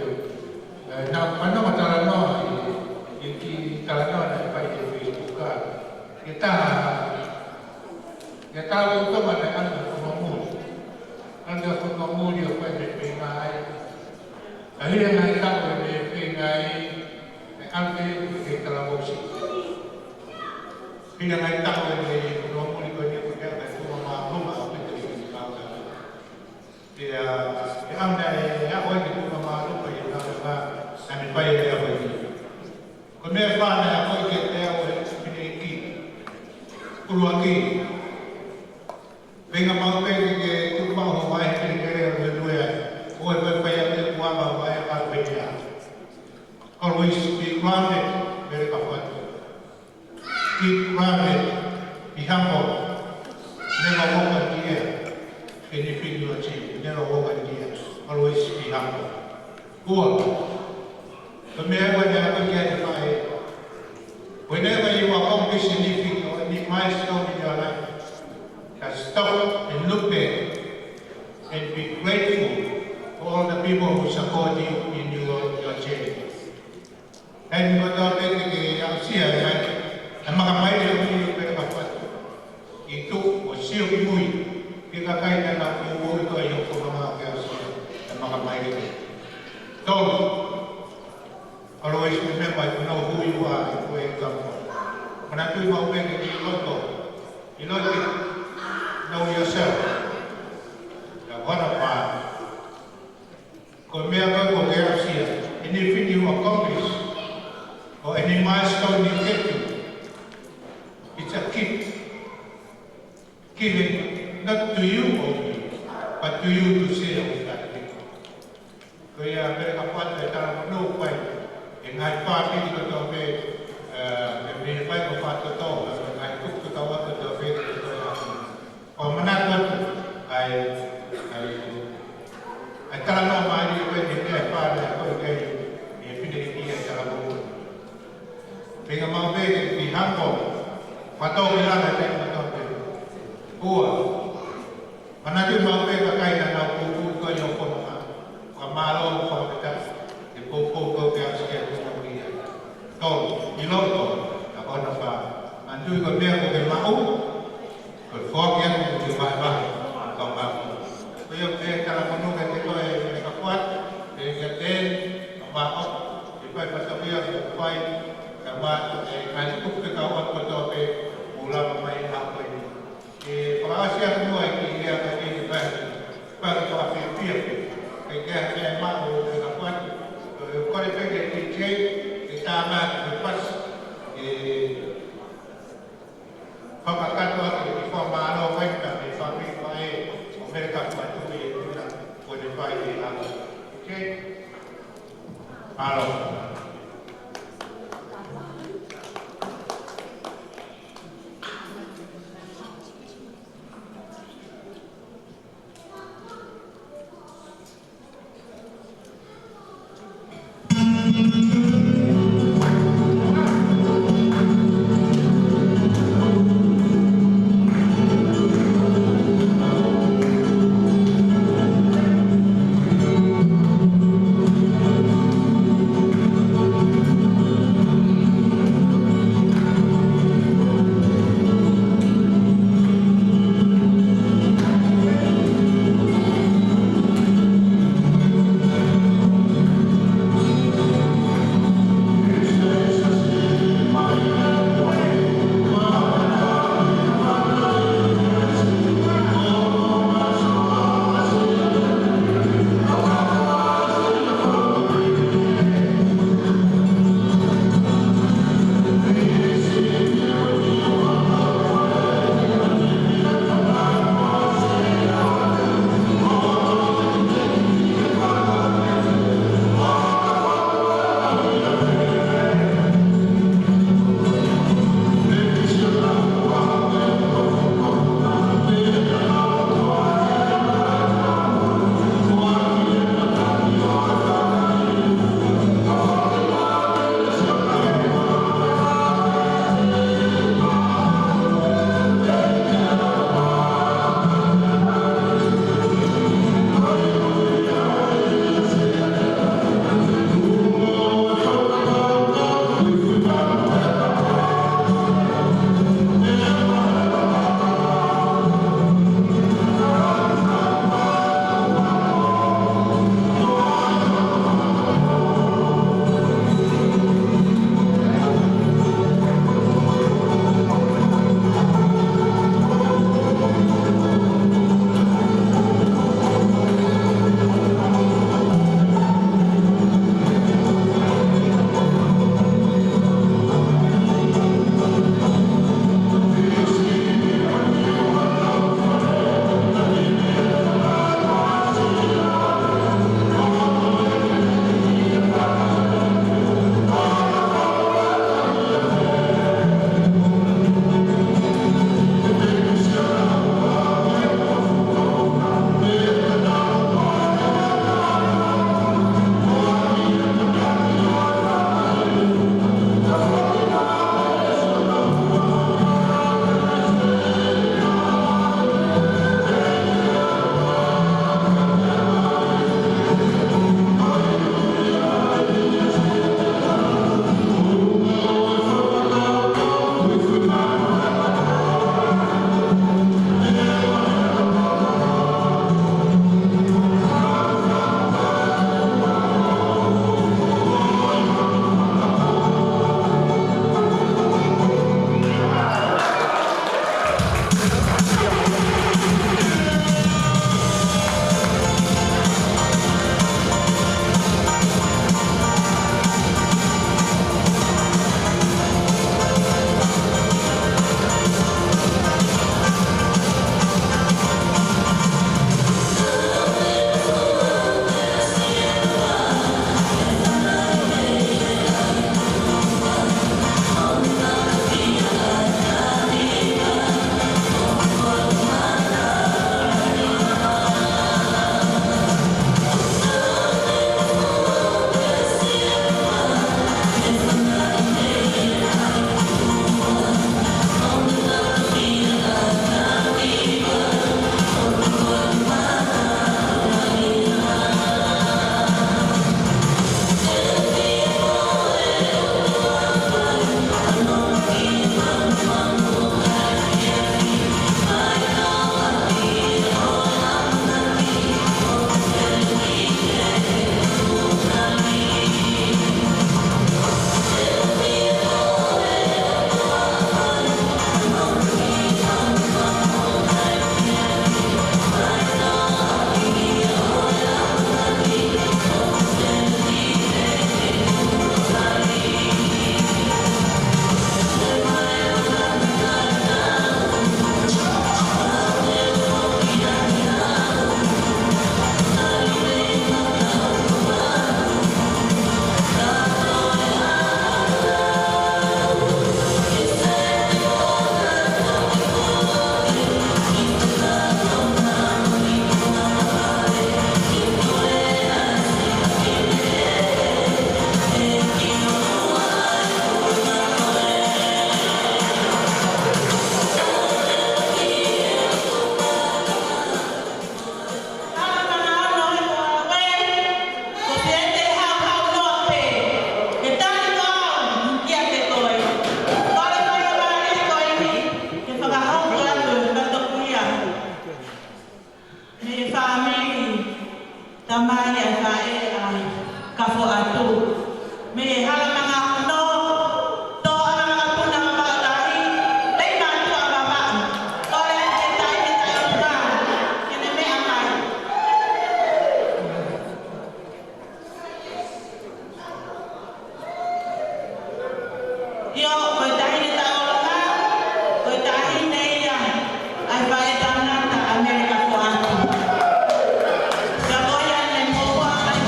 Speaker 4: Nak mana macam no, ini kalau no nak pai di Facebook kita tu mana anda pengamu dia pai di pengai. Akhirnya kita pai di pengai, anda kita lalu sih. Bila kita pai di pengamu ni kau ni kita pai tu rumah apa tu kita dia anda ya oi di rumah tu pai kita kami pai dia pai. Kau ni apa nak pai kita oi ini keluarga. Venga mau pergi ke rumah orang yang kerja berdua, orang berbayar ke rumah bawa yang berbeda. Always be grounded, very important. Keep grounded, be humble. Never walk on the air. Anything you achieve, never walk on the air. Always be humble. Poor. Whenever you accomplish anything or any milestone in your life, stop and look back and be grateful for all the people who support you in your journey. And what I say, ang mga may yung pinapapot, ito o siyo imuy, ikakay na nakubo ito ay yung mga kaya ang mga may don't always remember to know who you are and where you come from. When I do my way, you know yourself. What about anything you accomplish or any milestone you get to, it's a gift given not to you only, but to you to share with that people. Kaya mereka buat dalam lupa yang hai parti itu tu mereka buat apa tu hai tu kawan tu Pemenang ay kalau no mari ko di pada ko kay pinili ay kalau Pega mau be di hampo pato bilang natin pato buwa manaju mau be kay na pupu ko yung pamalo ko kita di pupu ko kaya siya ko niya to iloko ako na pa manju ko be ko mau Berfokus di bawah kembang. Kaya kalau menunggu itu mereka kuat, mereka maaf, di bawah pasapia sampai dapat masuk ke kawan kotor mula main apa ini. Perasaan semua ini dia tadi di bawah pasapia. Kerja mau mereka kuat. Kalau pergi DJ kita amat lepas Pagkakat di forma di fabrik mereka bantu itu modify di alam. Okay? Halo.
Speaker 5: tamai ai whae ai kafo atu. Me hala mga no, to ana mga puna mabatahi, lei mantu ang babaan. Kaya kita ang mga, kini me amay. Yo, ko'y tahi ni tao nga, ko'y tahi na iya, ay whae tamang ta Amerika po atu. Gaboyan ni Moa ay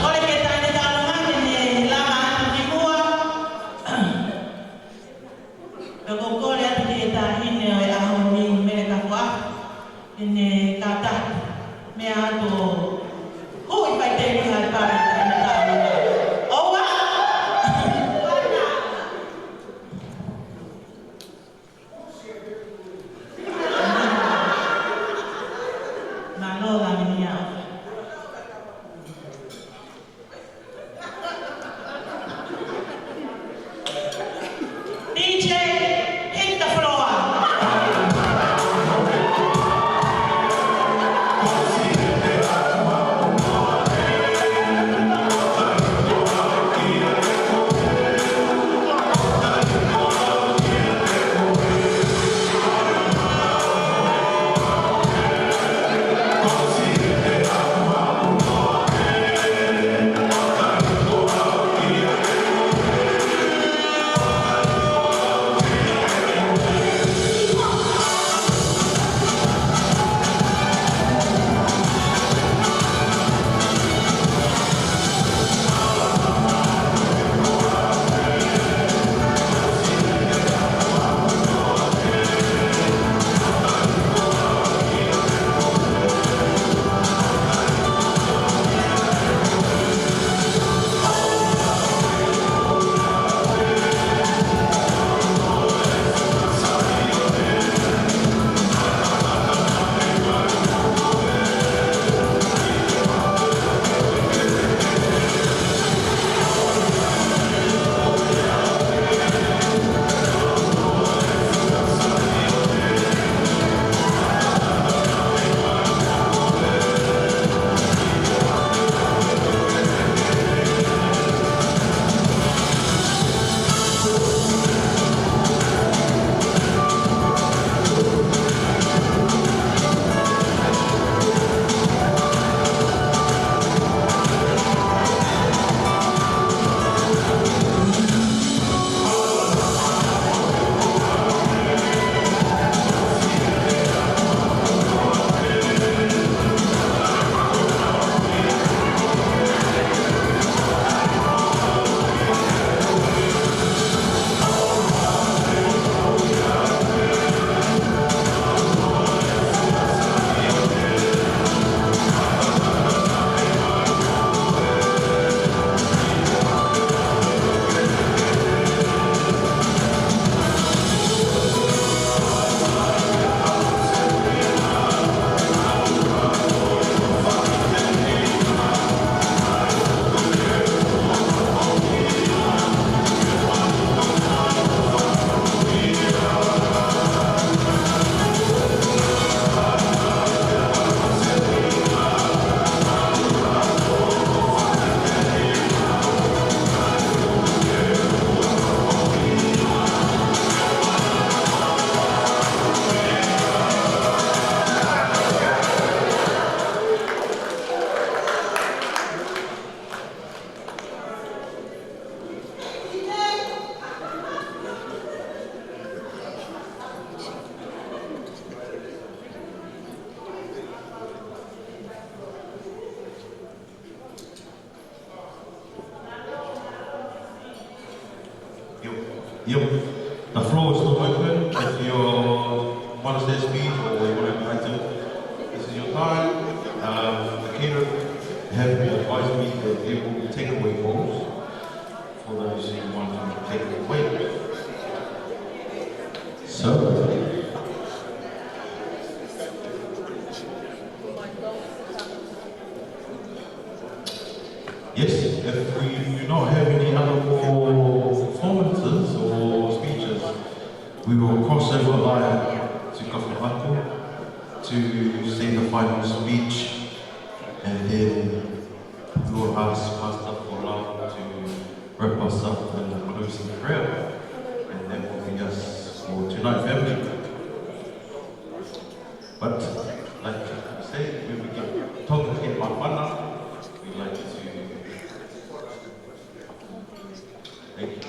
Speaker 5: Oleh kita ni talungan ini laman di Moa. Ko le ati ta hine o ya honi me ka kwa ini kata me ato ho i pai te ni hai pa ni ta ni o wa ma lo la ni ya DJ hit the floor.
Speaker 1: Yep. The floor is still open. If you want to say speech or you want to item, this is your time. The caterer have advised me that they will take away bowls for those who want to take it away. we do not have any other performances or speeches, we will cross over live to Kawhatu to say the final speech, and then we will ask Pastor Paula to wrap us up in the closing prayer, and then we'll be us for tonight, family. But like I say, when we get talking in Mapana, we like to thank you.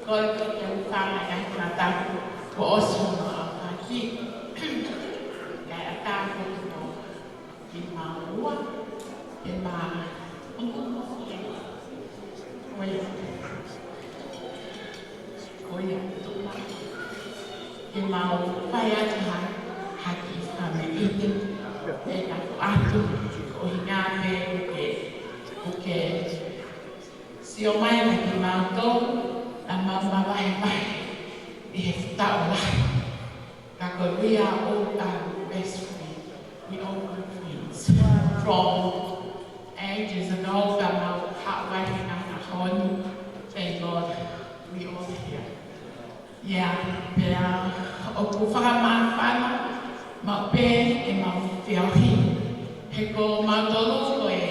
Speaker 6: Koi ko yung tama yang tinatawag ko oso na aki. Kaya atako ko imawa, Koya tuma. Imau paya tuhan hati kami itu. Dan aku atu ko hingabe ke siomay na imau to. Ama mabahay-bahay, ihefta lah. Because we are all best friends, we all good friends. From ages ago, our heart and our home, thank God, we all here. Yeah, pero aku faham mana, mape, emang fiahi. Heko matolo koe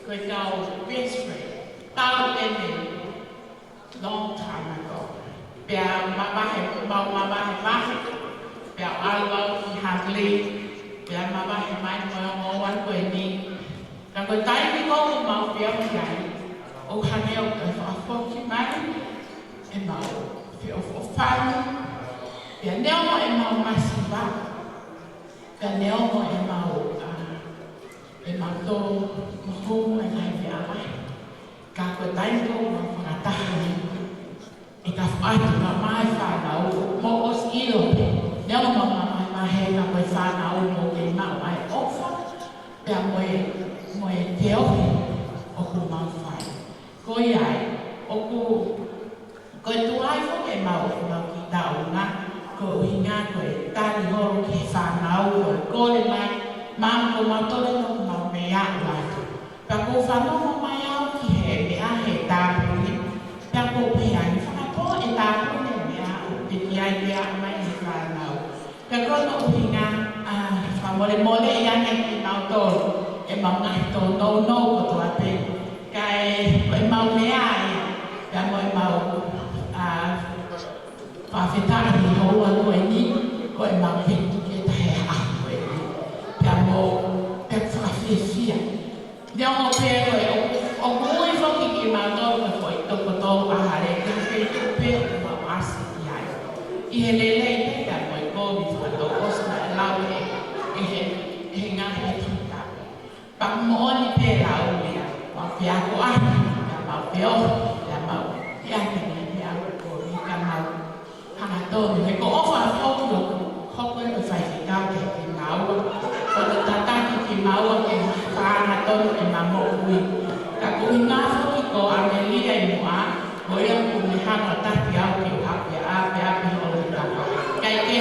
Speaker 6: kau best friend, tahu ini. Long time ago. Pia mabahe pia alwa hagli pia mabahe mai mo wan ko ni ka ko tai ni ko ma pia mai o haneo ka fa ki mai e ma pia o fa pia neo mo e ma masiva ka neo mo e ma to mo ho e nai pia mai ka ko tai ko ma fa ta ika fatu ka mai whanau, mo os ilo pe, neo mama mai he ka koe whanau mo ke mau ai ofa, pia moe te ohi o ku mau whai. Koe ai, o ku, koe tuai fo ke mau ki tau ngā, ko hinga koe tari horo ke whanau, koe kore mai, mam ko matore no mau me au atu. Pia ko whanau mai au ki he me a he tāpuni, pia ko pe ai e tā kone mea o piki ai mea mai i whanau. Ka kono uhinga, whamore mole i ane ki mau tōru, e mau ngai tō no koto a pe. Ka e mau mea ai, ka mo e mau whawhetara ni hoa koe ni, ko e mau petu ke tahe a koe ni. Ka mo pe whawhewhia. Nea mo pe koe, o mui whoki ki mau tōru koe koe toko tō ahare, I he lele i peka mo i kōmi whakatau osna e lau he ngā he tika. Pak mo oni pe lau mea, ma whiako ahi, ka mau peo, ka mau hiake ni hiako kōmi, ka mau hangatōmi. He ko ofa a whoki o hoko e whai ki kau ke ki maua, o te tataki ki maua ke whangatōmi e mamo ui. Ka kui ngā whoki ko Amelia i mua, ko ia kumi hanga taki au ki o hape ape o kai ke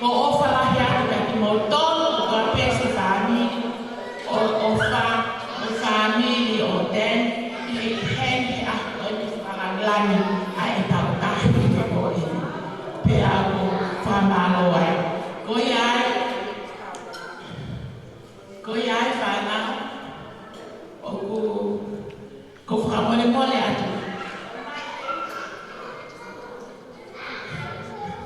Speaker 6: ko ofa la ya ka ki mo tolo ko pese family o family o den i hen a ko ni fala lani ai ta ko e pe a ko famalo ai ko ya fa na o ko fa mole atu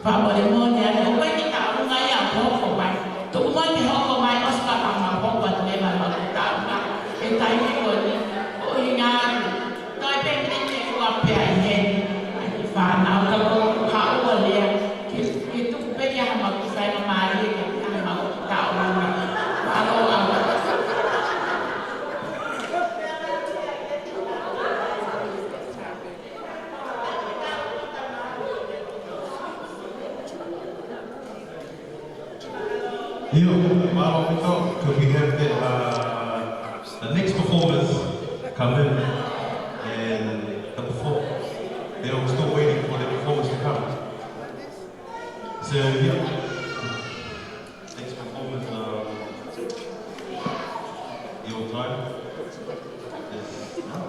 Speaker 6: Vamos de monte, o que que tá uma aí a pouco vai. Tu vai me roubar mais os papas na boca do meu irmão que tá lá. E tá aí com ele. O ingado. Tá bem que o apé aí. Aí vai na hora do pau ali. Que tu pega a mão que sai na Maria que a mão tá lá. Falou agora.
Speaker 1: Could we have the next performers come in and they're still waiting So yeah, next performance, your time is now.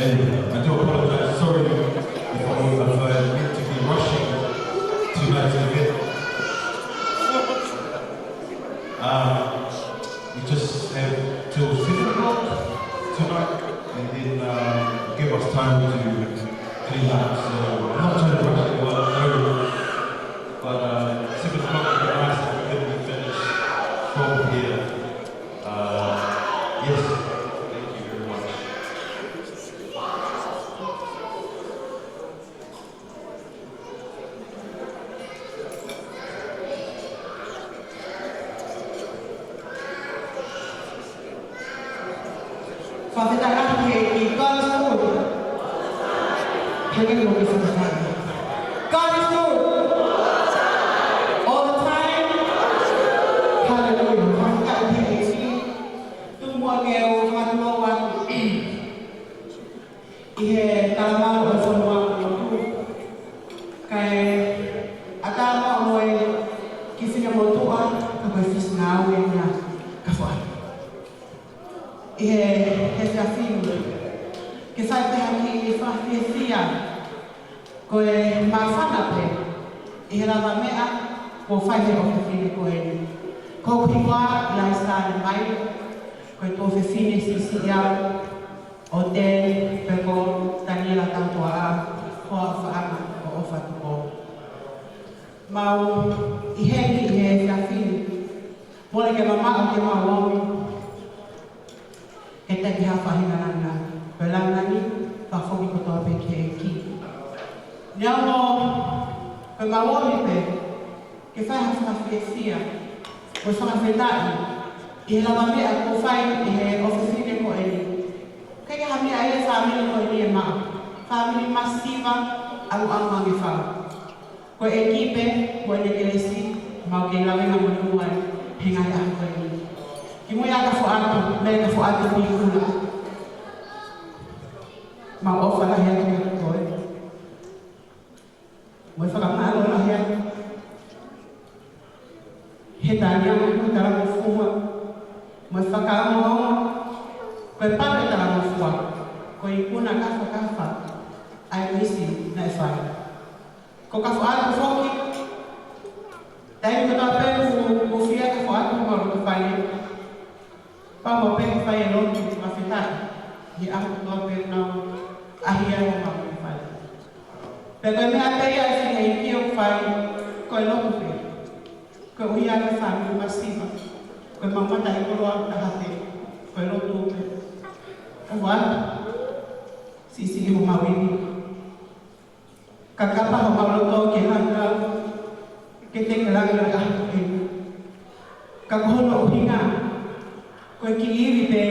Speaker 1: I do apologize. Sorry if I've been to be rushing tonight's event. We just have till 7 o'clock tonight, and then give us time to clean up. So I'm not trying to rush it, but 7 o'clock would be nice if we could be finished from here. Yes. Thank you very much.
Speaker 8: Father, God is good. Hanging over for the time. God is good. All the time. Hallelujah. One time he is here. Tung mo keo matlo wan. Ihe tama o sonwa ko. Kay atama mo kisi nga mo tuwa kapag fis na wen na kafuan. Desafio que sai ter aqui fazia com mafana pe e ela mea com fazer oficina com ele com igual lá está mais com oficina especial hotel pegou Daniela tanto a fama o fatuo mau e ele desafio boleh que mamá que mau kita dihafahina nana belangani pafogi kotoa peke ki nyamo pemawoni pe ke fai hafafiesia ko sama fetai e la mami ko fai e ofisine ko ele ke hami ai family ko ele ma family massiva au amangi fa ko equipe ko ele kelesi mau ke la venga mo nuai hinga ya ko ele Kimuya ka fuatu, mereka fuatu pikula. Mau ofa lah yang kita koi. Mau fakap malu lah yang. Hitanya aku dalam fuma. Mau fakap mau. Koi pada dalam fuma. Koi kuna kafa. Ai misi na fai. Ko ka fuatu foki. Dai ko ta pe ku fia ka fuatu mau ko fai. Pamo pe fai lo mafita di aku to pe na ahia mo ma fai pero me ape ya si e ki fai ko lo pe ko ia ka fai masiva ko mamma dai ko lo hate ko lo tu pe wan si mo mawini kakapa mo ma lo to ke hanga ke te lang la ka ko lo hinga Koi kiiri pe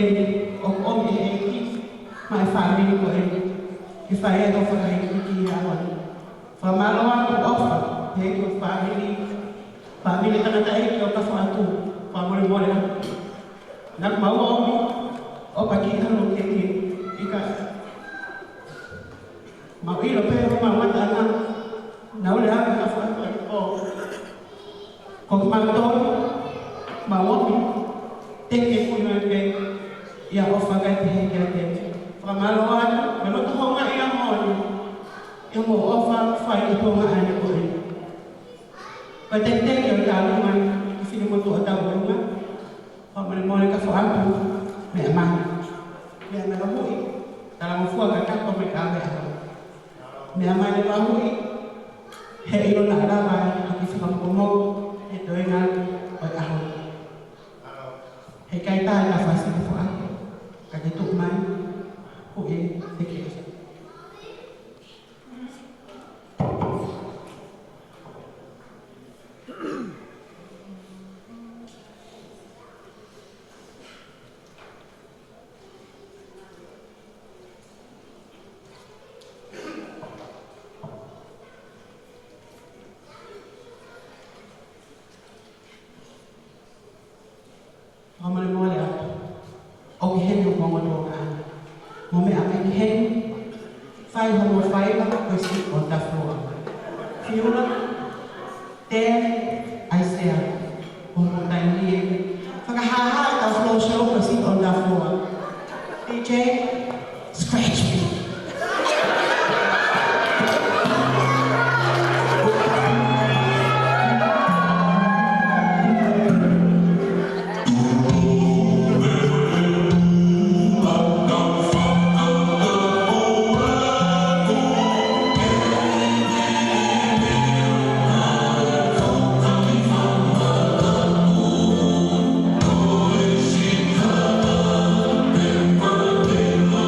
Speaker 8: o omi e ki mai family ko e ki fai e ofa kai ki ya wani fa malawa ko ofa e ko family kana tai ki o ka fa tu fa mole nak mau omi o pa ki kan lo ke ki ika mau i lo pe ma mata na na ole ha ka fa ko ma to ma omi Teke kuna ke ya ofa ka te ke famaloan melo to ma ia mo ya mo ofa fa to ma ani ko ni ka te ke ta ma sini mo to ta mo ma fa mo ka fa aku me ma ya me lo mo dalam fu ka ka ko me ka me ma ni ma mo he ilo na la ba ki fa ko mo e to nga o aho Hei kai tai na fasi ko aku. Ka tu mai. Ko e te ke. Gabriela, we sit on the floor. Fiona, Dan, Isaiah, Omotani, Fakahaha, the floor show, we sit on the floor. DJ, scratch me.
Speaker 3: Happy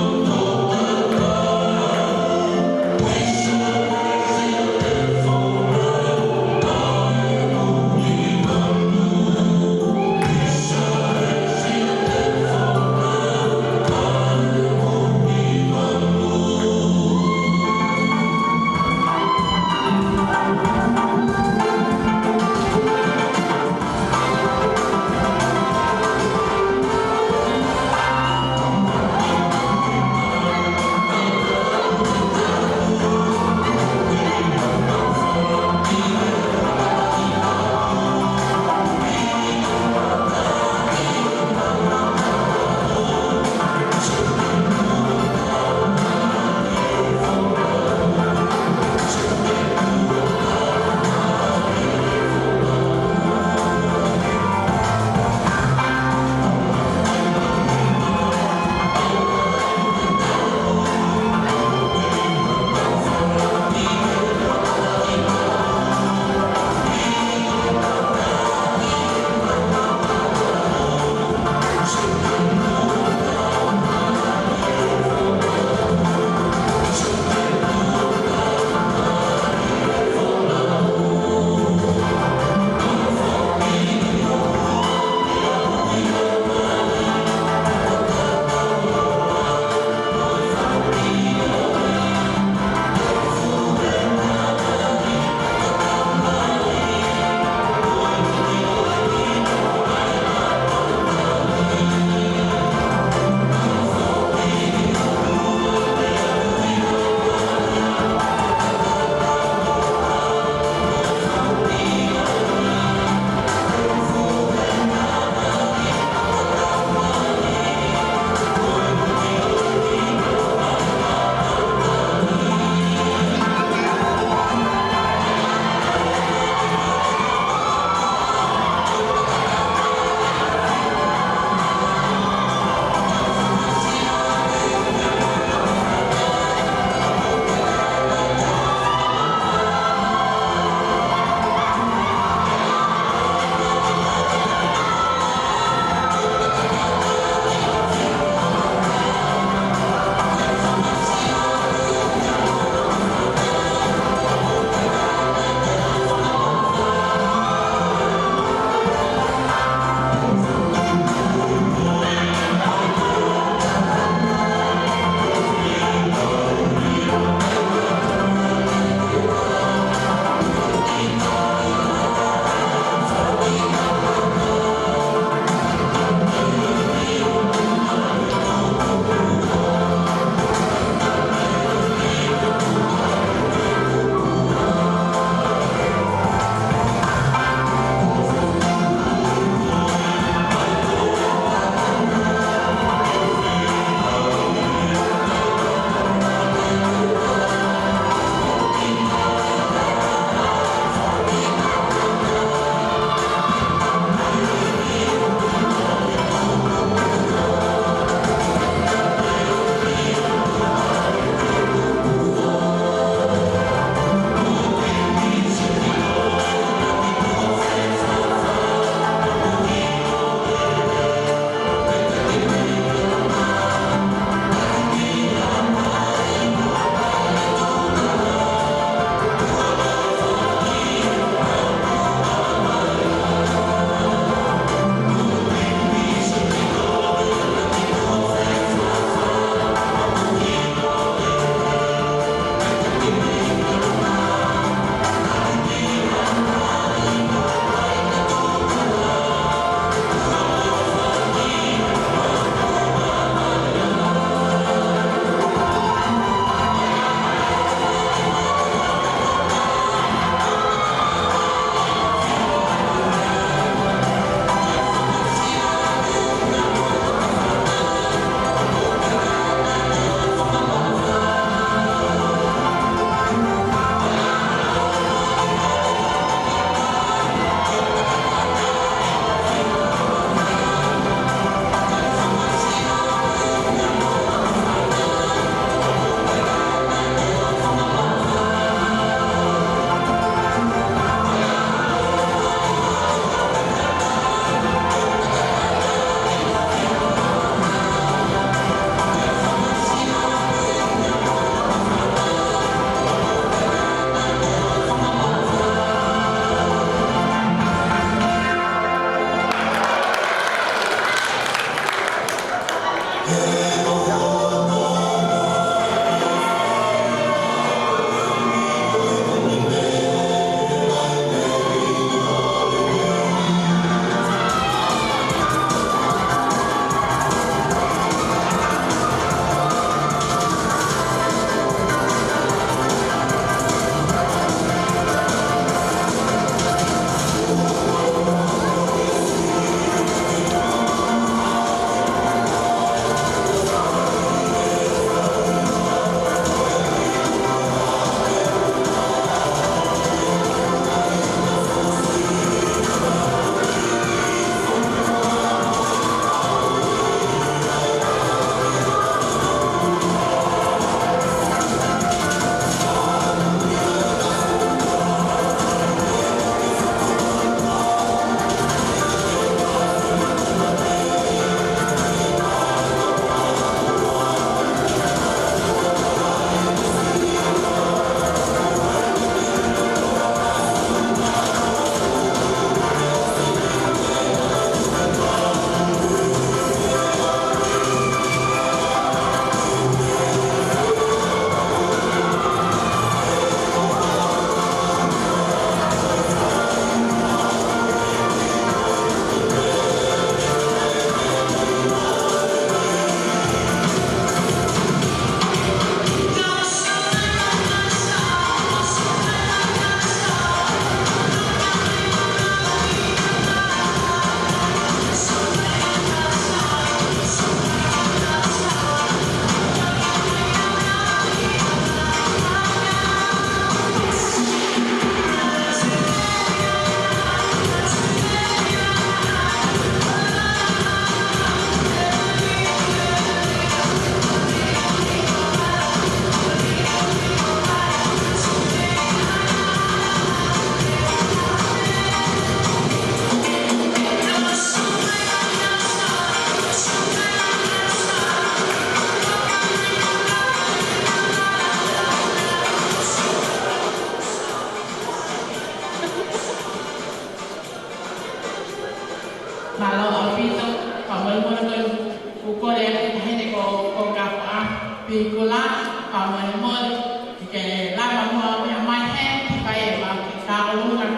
Speaker 6: pe lava mo me mai he kai wa ki ka lunga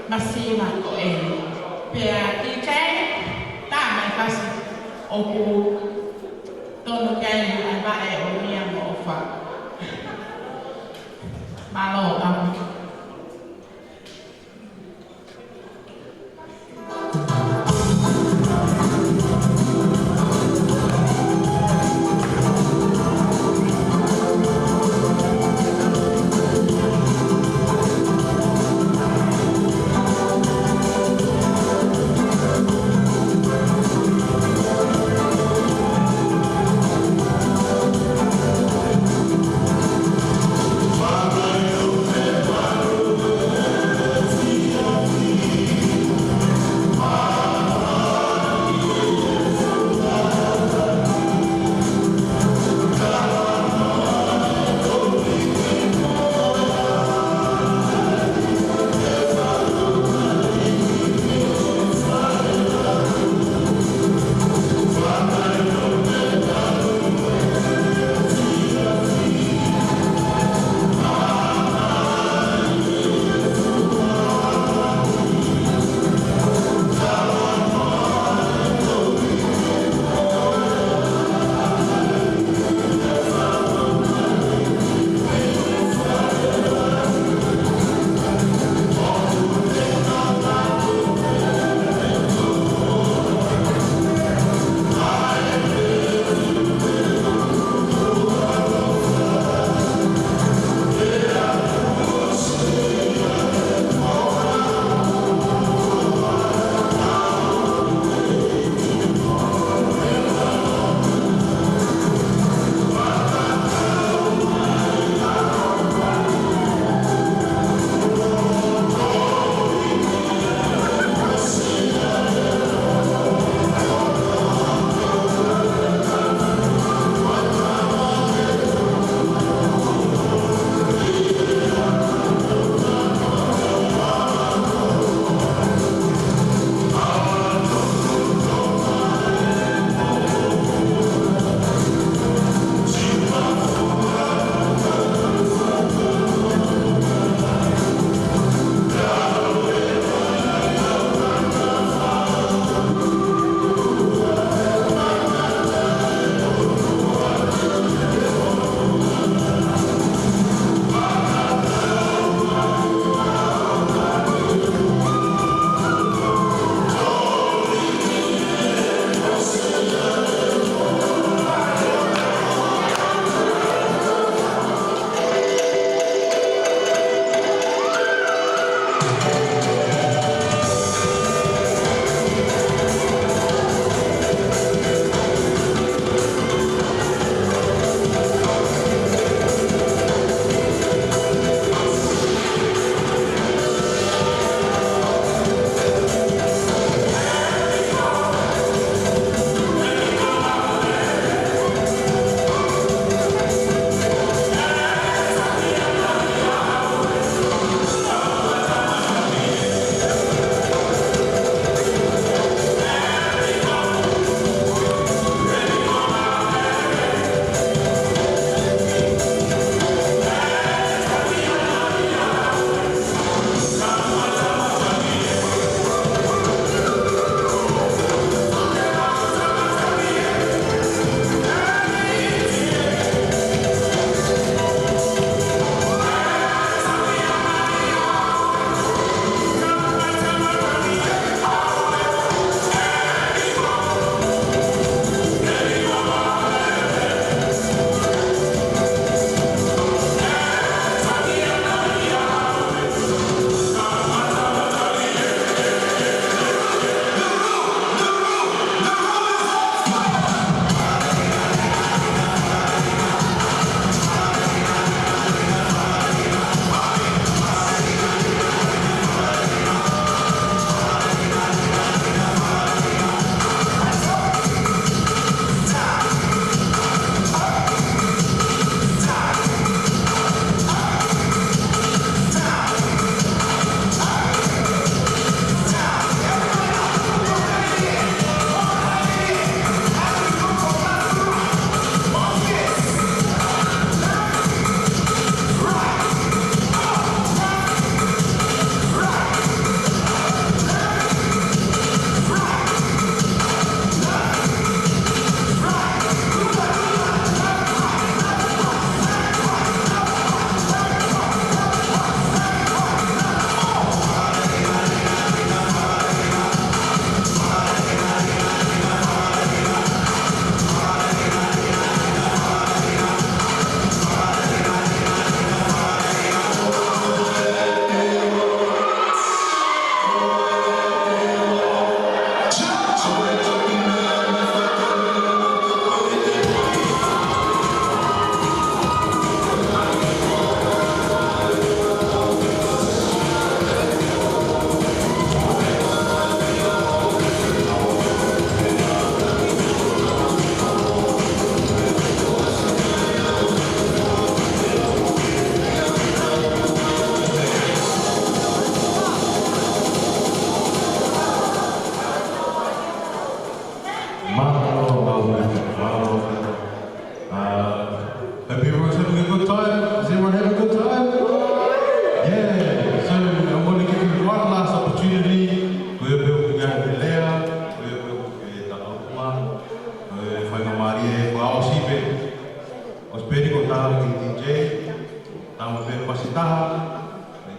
Speaker 6: masima ko e pe ki kai ta mai fasi o ku tono kai ai ba e o mia mo fa malo am
Speaker 3: Father,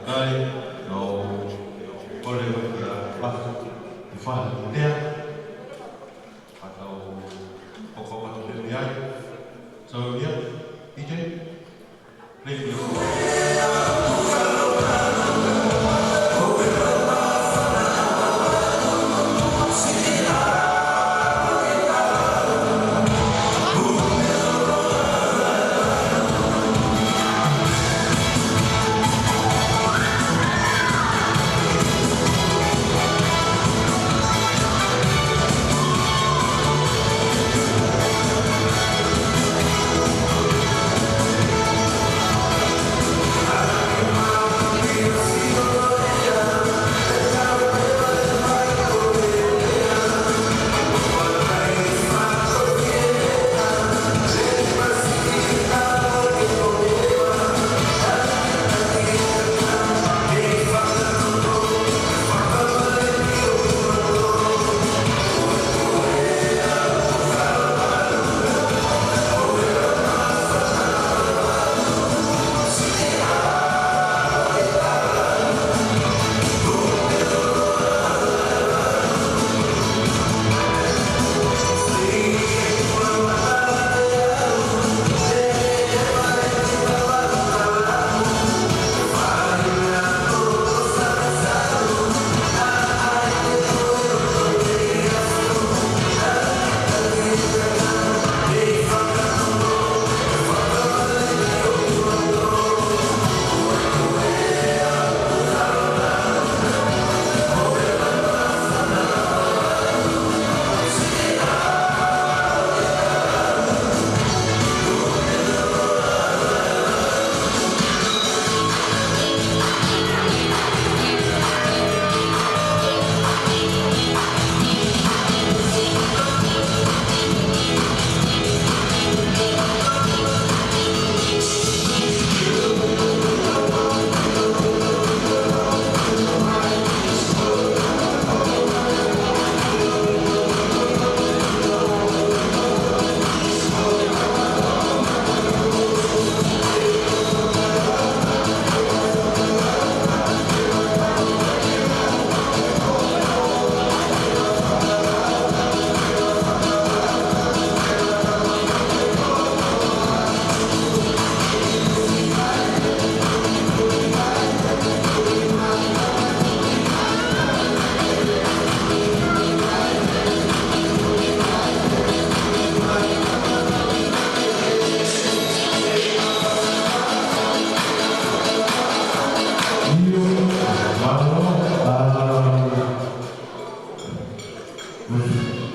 Speaker 1: kai, no, kore waki a watu, I whāna ki rea, whakau koko watu pepe ai. So yeah, DJ, play the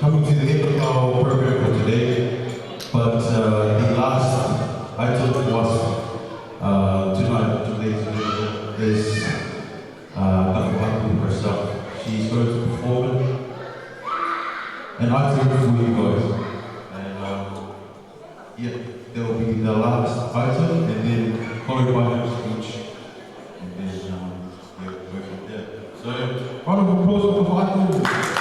Speaker 1: coming to the end of our program for today, but the last item was tonight, is Nakuhaku herself. She's going to perform an item for you guys. And yeah, there will be the last item, and then followed by her speech. And then yeah, go from there. So, round of applause for Nakuhaku.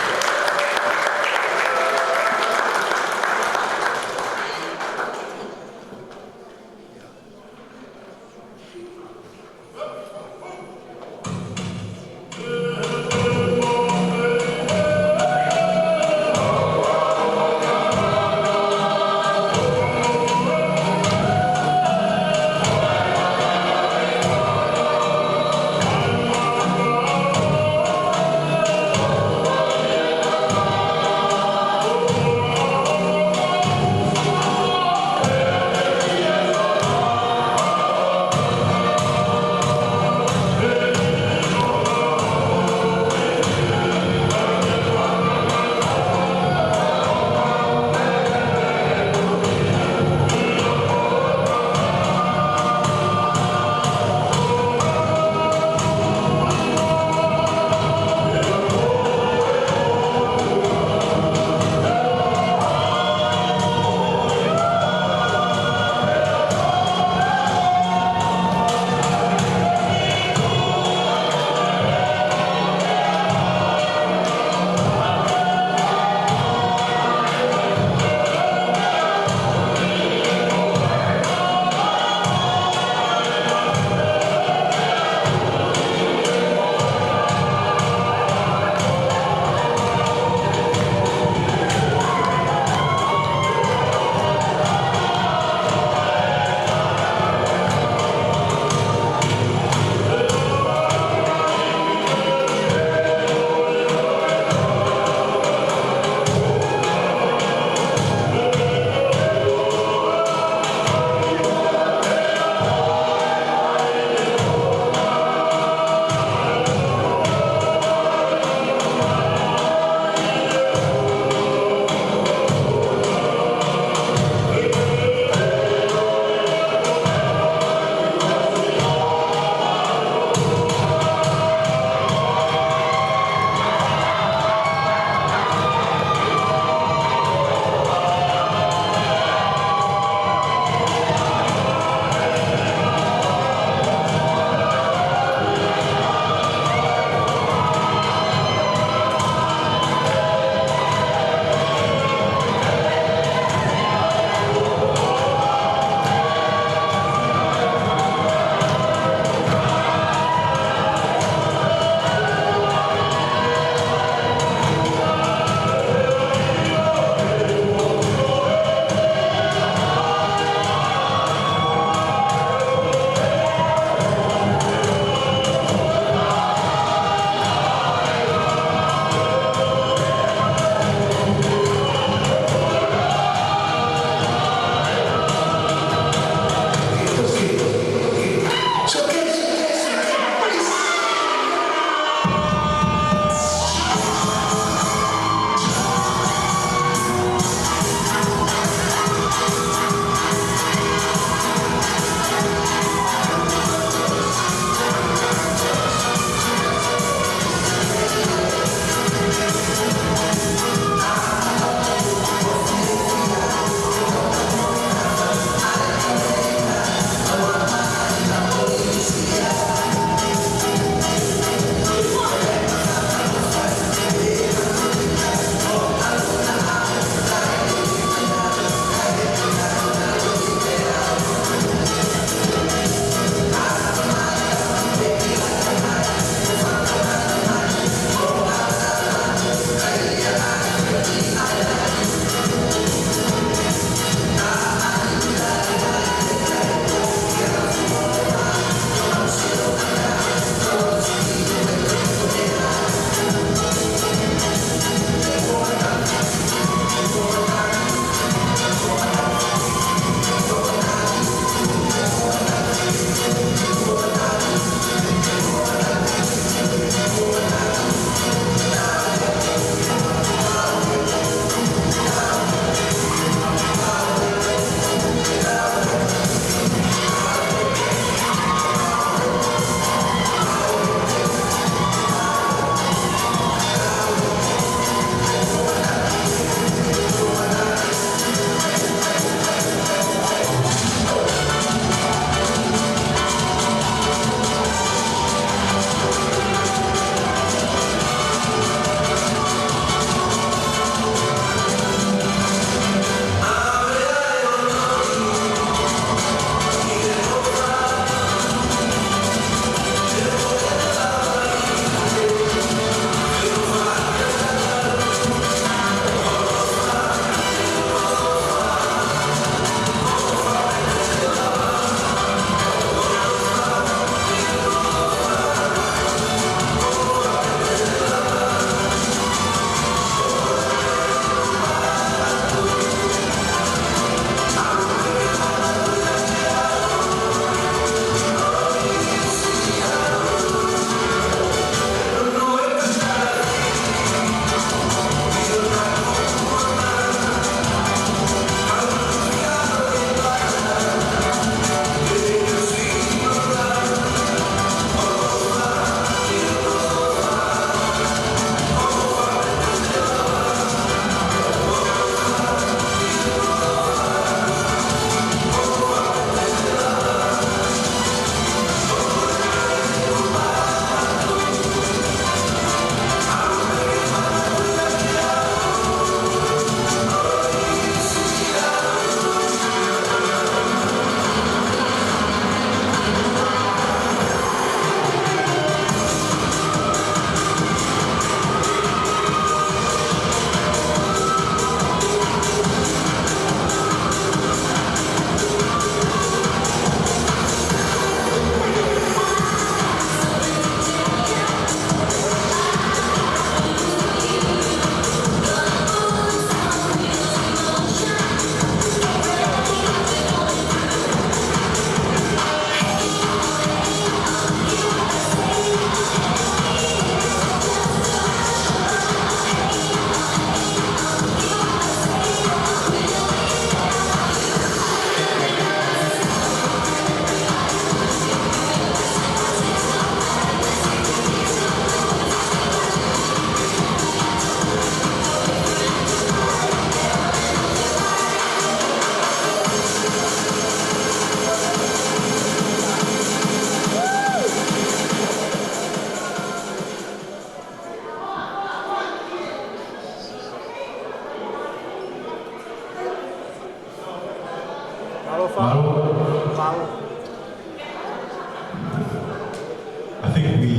Speaker 1: think we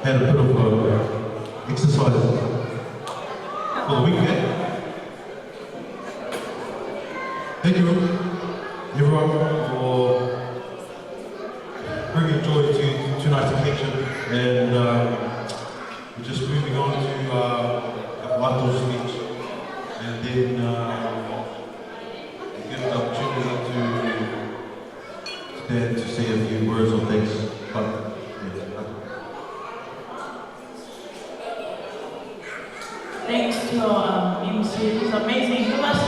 Speaker 1: had a bit of exercise for the weekend. Thank you, everyone, for bringing joy to tonight's occasion. And we're just moving on to Wato's speech. And then give the opportunity to stand to say a few words of thanks.
Speaker 5: Thanks to MC, it's amazing. Give us,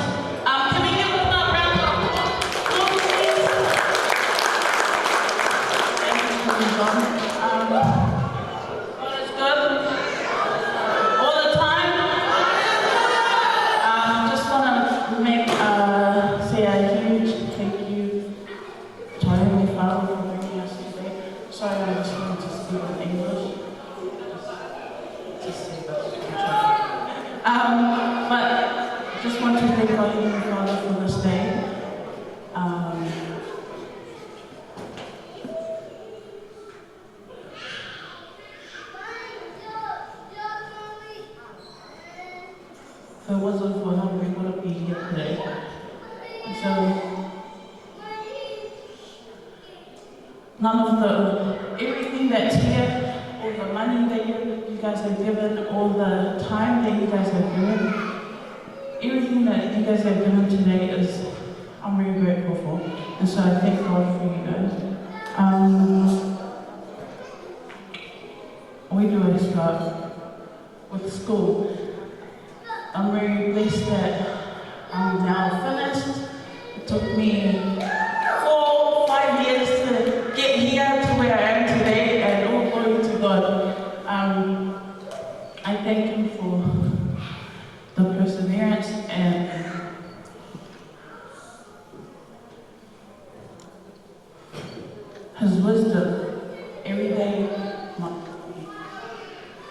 Speaker 5: can we give us a round of applause, please? Thank you for coming on. God is good. All the time. Just want to say a huge thank you to our Heavenly Father for bringing us today. Sorry, I'm just going to speak in English. Just say that. But just want to thank our Heavenly Father for this day. If it wasn't for him, we wouldn't be here today. So, none of everything that's here, all the money that you guys have given, all the time that you guys have given, everything that you guys have given today I'm really grateful for. And so I thank God for you guys. We do a start with school. I'm very blessed that I'm now finished. It took me 4-5 years to get here to where I am today, and all glory to God. I thank Him for the perseverance and His wisdom. Every day,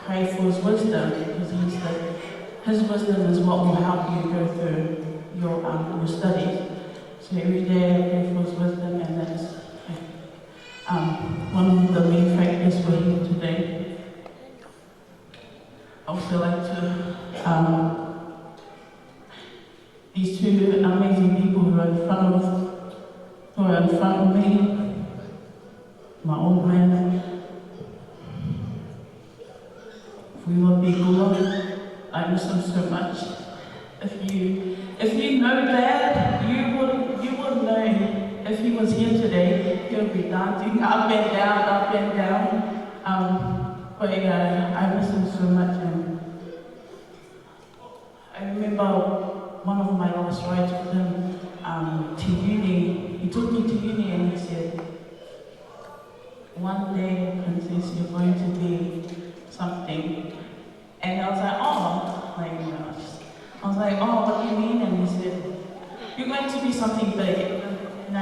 Speaker 5: pray for His wisdom, because His wisdom is what will help you go through your studies. So every day I pray for His wisdom, and that's one of the main factors we're here today. I also like to these two amazing people who are in front of me, my old man. We will be good. I miss him so much. If you know Dad, you would know if he was here today, he would be dancing up and down. But I miss him so much. And I remember one of my last rides with him to uni. He took me to uni and he said, "One day, Princess, you're going to be something." And I was like, "Oh," I was like, "Oh, what do you mean?" And he said, "You're going to be something big." And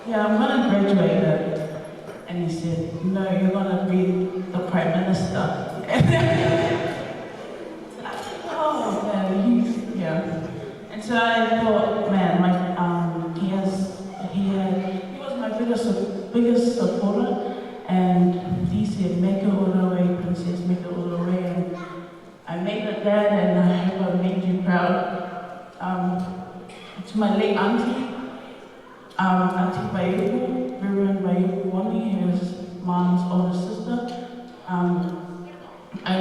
Speaker 5: "Yeah, I'm going to graduate." And he said, "No, you're going to be the Prime Minister." Oh man, yeah. And so I thought, man, he was my biggest supporter, and he said, "Make it all the way, Princess, make it all the way." And I made it, Dad, and I hope I made you proud. To my late auntie, Auntie Bayuku, Reverend Bayuku Wani, who is Mom's older sister. I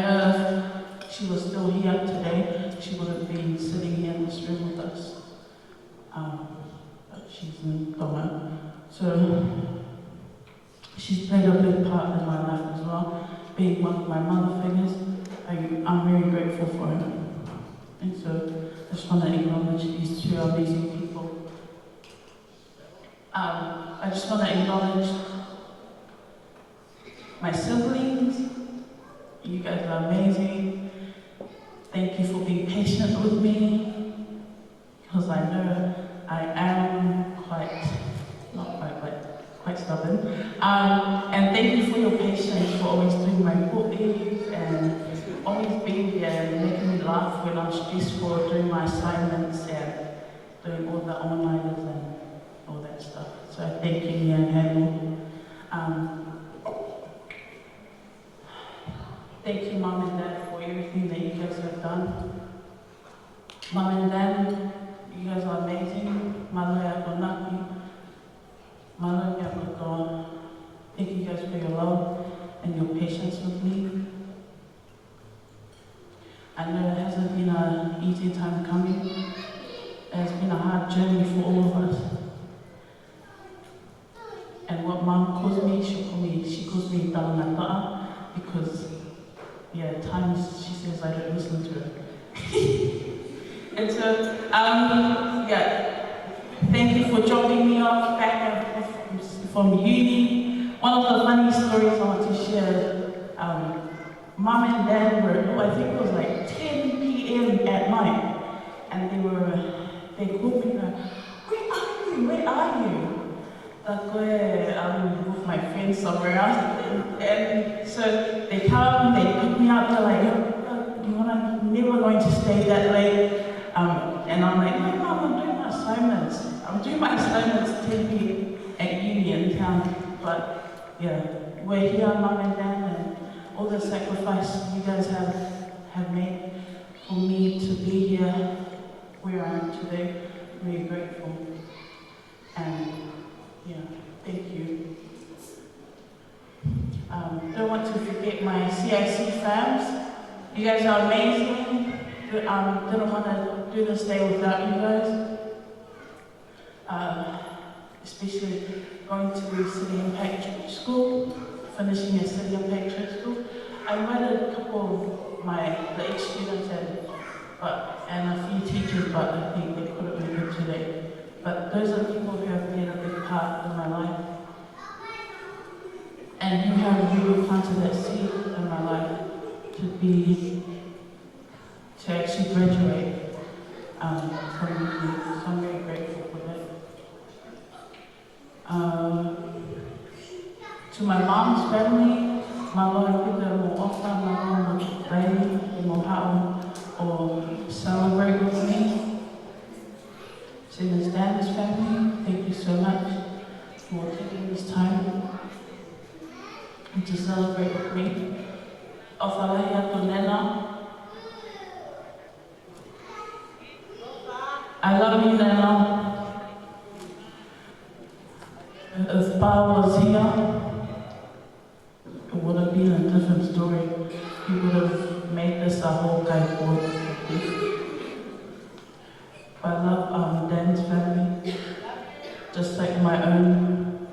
Speaker 5: know if she was still here today, she wouldn't be sitting here in this room with us. But she's in coma. So she's played a big part in my life as well, being one of my mother figures. I'm very grateful for her. And so I just want to acknowledge these two amazing people. I just want to acknowledge my siblings. You guys are amazing. Thank you for being patient with me, because I know I am quite stubborn. And thank you for your patience, for always doing my bookings and always being there and making me laugh when I'm stressful, doing my assignments and doing all the onliners and all that stuff. So I thank you, Mia and Hannah.
Speaker 6: thank you, Mum and Dad, for everything that you guys have done. Mum and Dad, you guys are amazing. Malaya Bonaki, Malaya Bonaki. Thank you guys for your love and your patience with me. I know it hasn't been an easy time coming. It has been a hard journey for all of us. And what Mum calls me, she calls me Talanata'a, because, yeah, at times she says I don't listen to her. And so, yeah, thank you for dropping me off back from uni. One of the funny stories I want to share, Mum and Dad were, I think it was like 10 p.m. at night, and they called me like, where are you? Like, with my friends somewhere else. And so they come, they pick me up, they're like, never going to stay that late. And I'm like, no, Mum, I'm doing my assignments. I'm doing my assignments 10 p.m. at uni in town. But yeah, we're here, Mum and Dad, and all the sacrifice you guys have made for me to be here where I am today. I'm really grateful. And yeah, thank you. Don't want to forget my CIC fams. You guys are amazing. Didn't want to do this day without you guys. Especially going to City Impact Church School, finishing at City Impact Church School. I invited a couple of the ex-students and a few teachers, but I think they couldn't make it today. But those are people who have played a big part in my life, and who have really planted that seed in my life to actually graduate from uni. So I'm very grateful for that. To my mom's family, my Lord, people will offer my mom a baby, or celebrate with me. To Ms. Dan's family, thank you so much for taking this time to celebrate with me. Ofalaya Tonena. I love you, Nana. If Pa was here, it would have been a different story. He would have made this a whole guide board. I love Dan's family, just like my own.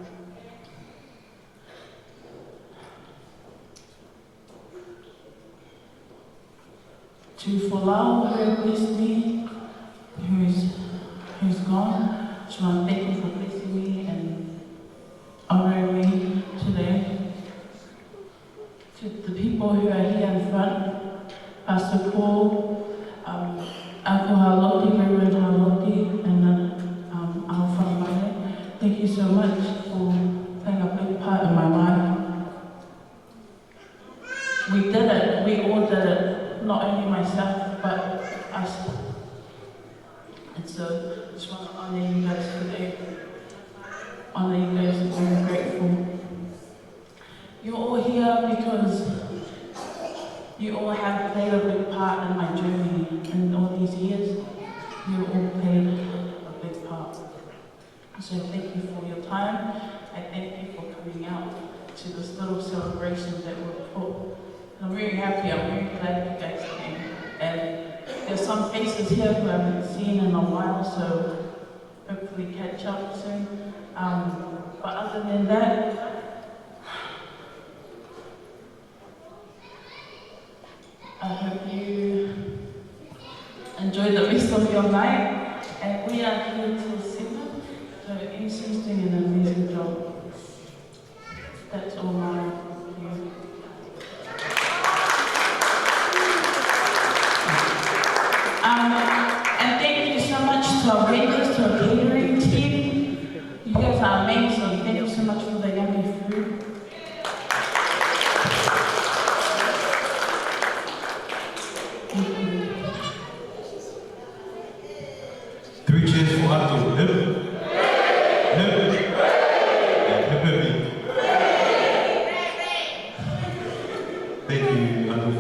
Speaker 6: To Folau, who blessed me, who's gone, so I'm thankful for blessing me and honoring me today. To the people who are here in front, Pastor Paul, Uncle Haloti, Reverend Haloti, and Alpha Mane, thank you so much for playing a big part in my life. We did it, we all did it, not only myself, but us. And so I just want to honor you guys today. Honor you guys, I'm very grateful. You're all here because you all have played a big part in my journey in all these years. You all played a big part. So thank you for your time. I thank you for coming out to this little celebration that we're put. I'm very happy, I'm very glad you guys came. And there's some faces here who I haven't seen in a while, so hopefully catch up soon. But other than that, I hope you enjoy the rest of your night, and we are here till 7, so MC's doing an amazing job. That's all my view. And thank you so much to our vendors, to our catering team. You guys are amazing. Thank you so much for the yummy food.
Speaker 1: Three cheers for Atu. Hip. Hip. And hip hip. Thank you, Atu.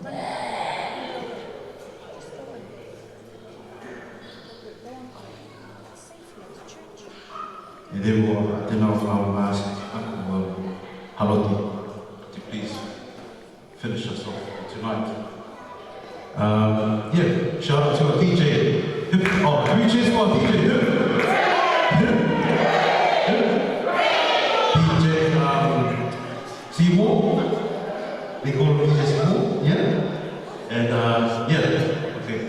Speaker 1: And they will, I don't know if I will ask Uncle Haloti to please finish us off tonight. Yeah, shout out to our DJ. Oh, 3 cheers for our DJ. DJ Seymour. They call him DJ Seymour, yeah? And yeah, okay.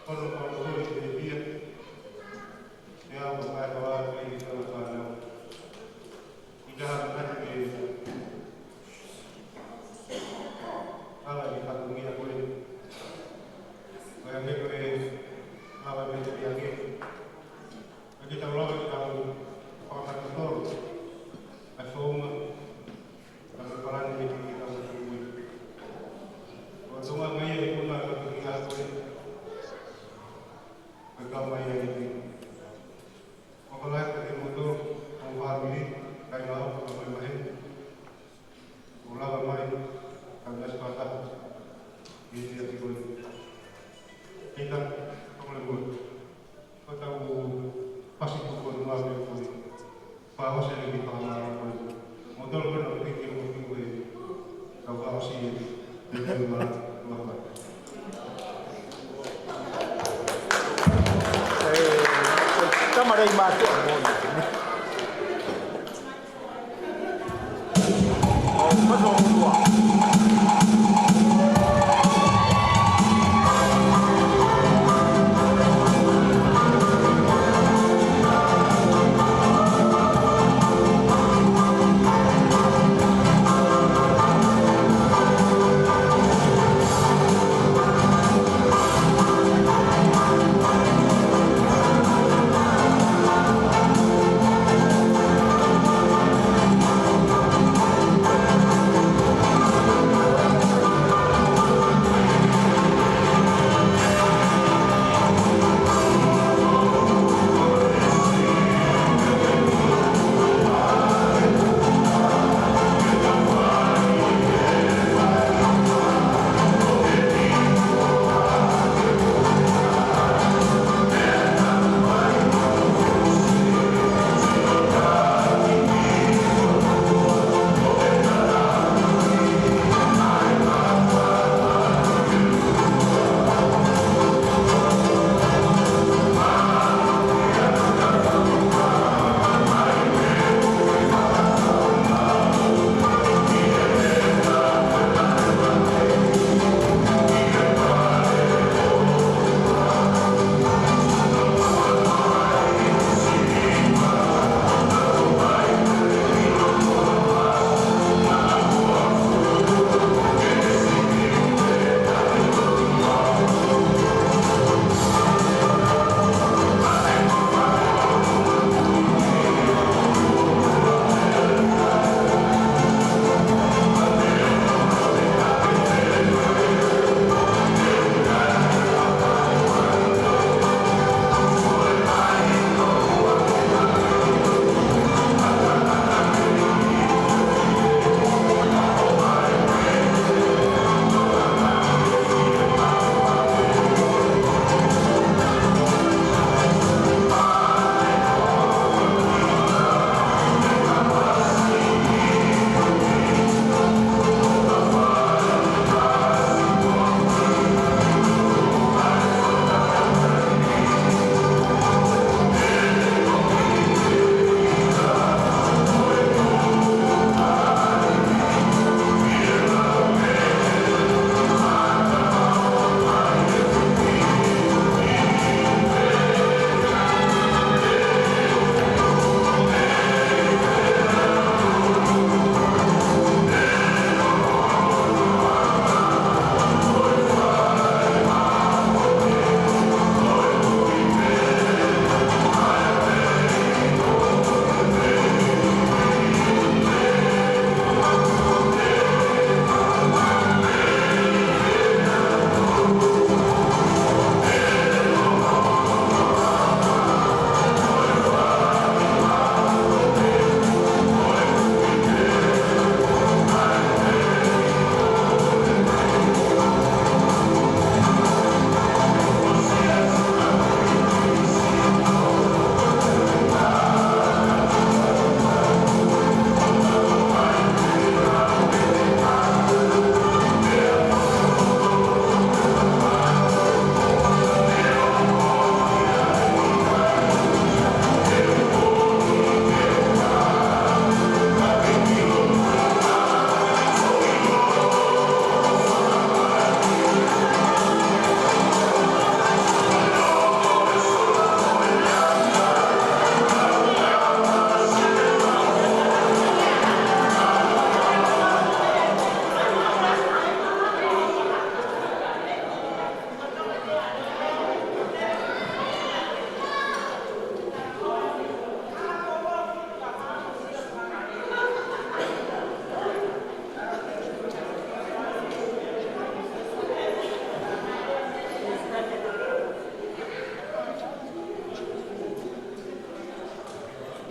Speaker 3: Thank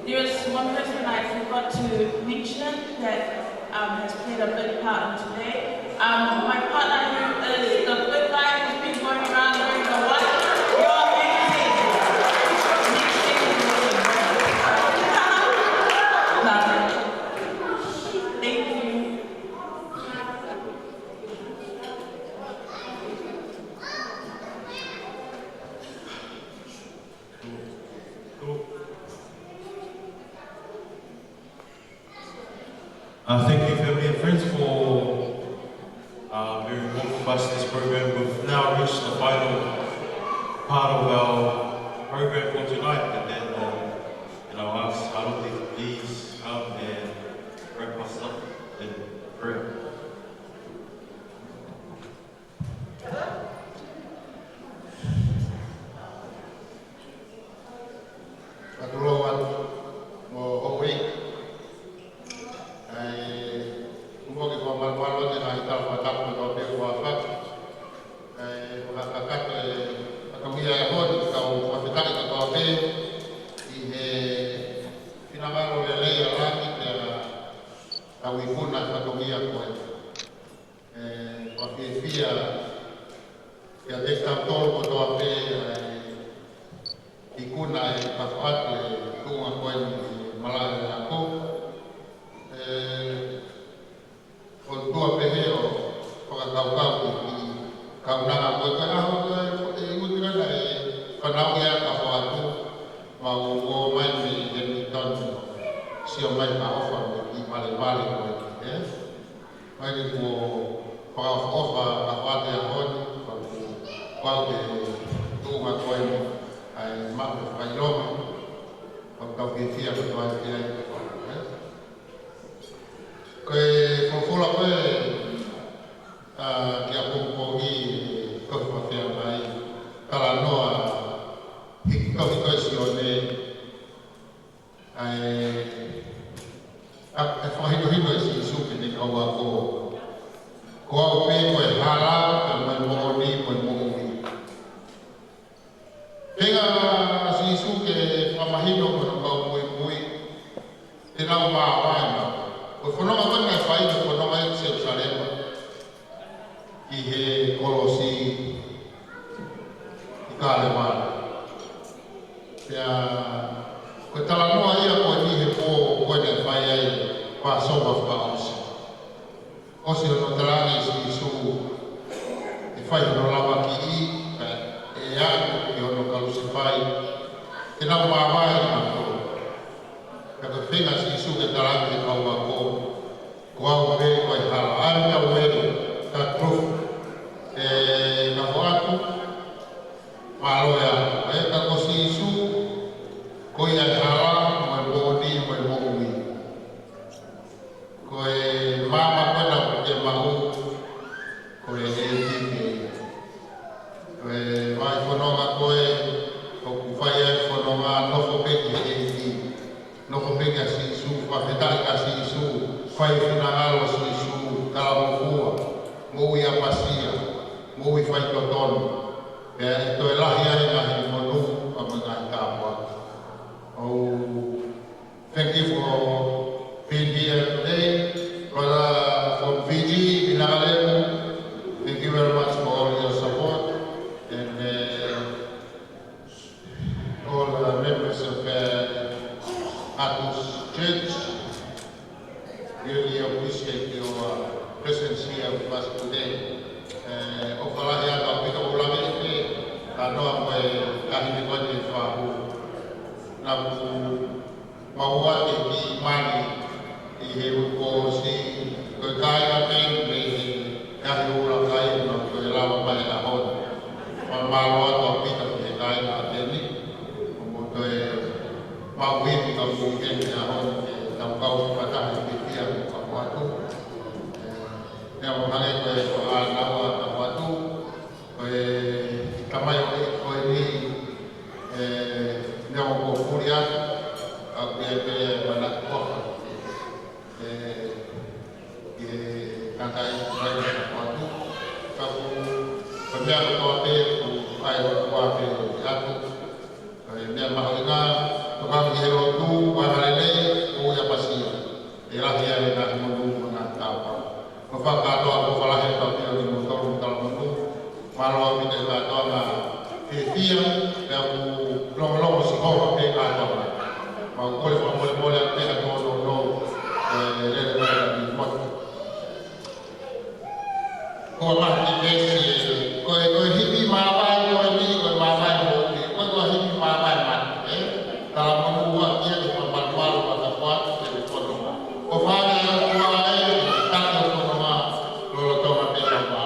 Speaker 6: There is one person I forgot to mention that has played a big part in today. My partner who is the good guy who's been going around doing the what? You're amazing. Thank you.
Speaker 1: Thank you, family and friends, for very warm for us this program. We've now reached the final part of our program for tonight, and then I'll ask Haroldi to please come and wrap us up in prayer.
Speaker 4: Thank you for being here today, brother from Fiji, Binagaleku. Thank you very much for all your support and all members of Atos Church. Really appreciate your presence here with us today. Opalaya kapito ulami ite ano ang kahit ko di fahu na mawati di mani iheru ko si kaya peng ni kahit ulang kaya na kailangan pa ahon malwa to pita kaya na ateni mo mawin ka mungkin ahon tangkau patah di tiang kapatu yang mengenai soal nama waktu kamai ini yang populer apa mana kok kantai waktu kamu banyak waktu air waktu Mea mahoinga, tukang hero tu, waharele, o ya pasi. Ela hia le na mundu mga tapa. Mafakato ako falahe tau pio di motor mutal mundu. Malo mite kato na fia ya ku long si ho pe kato. Mau kole fa mole pe ka no le di mot. Ko ma ti desi ko hibi ma ba ko ni ko ma ba ko hibi ma ba ma. Kalau membuat dia di pembantuan pada kuat jadi kodomo. Kofana yang kuat tak kodomo lolo toma pejamba.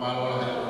Speaker 4: malo la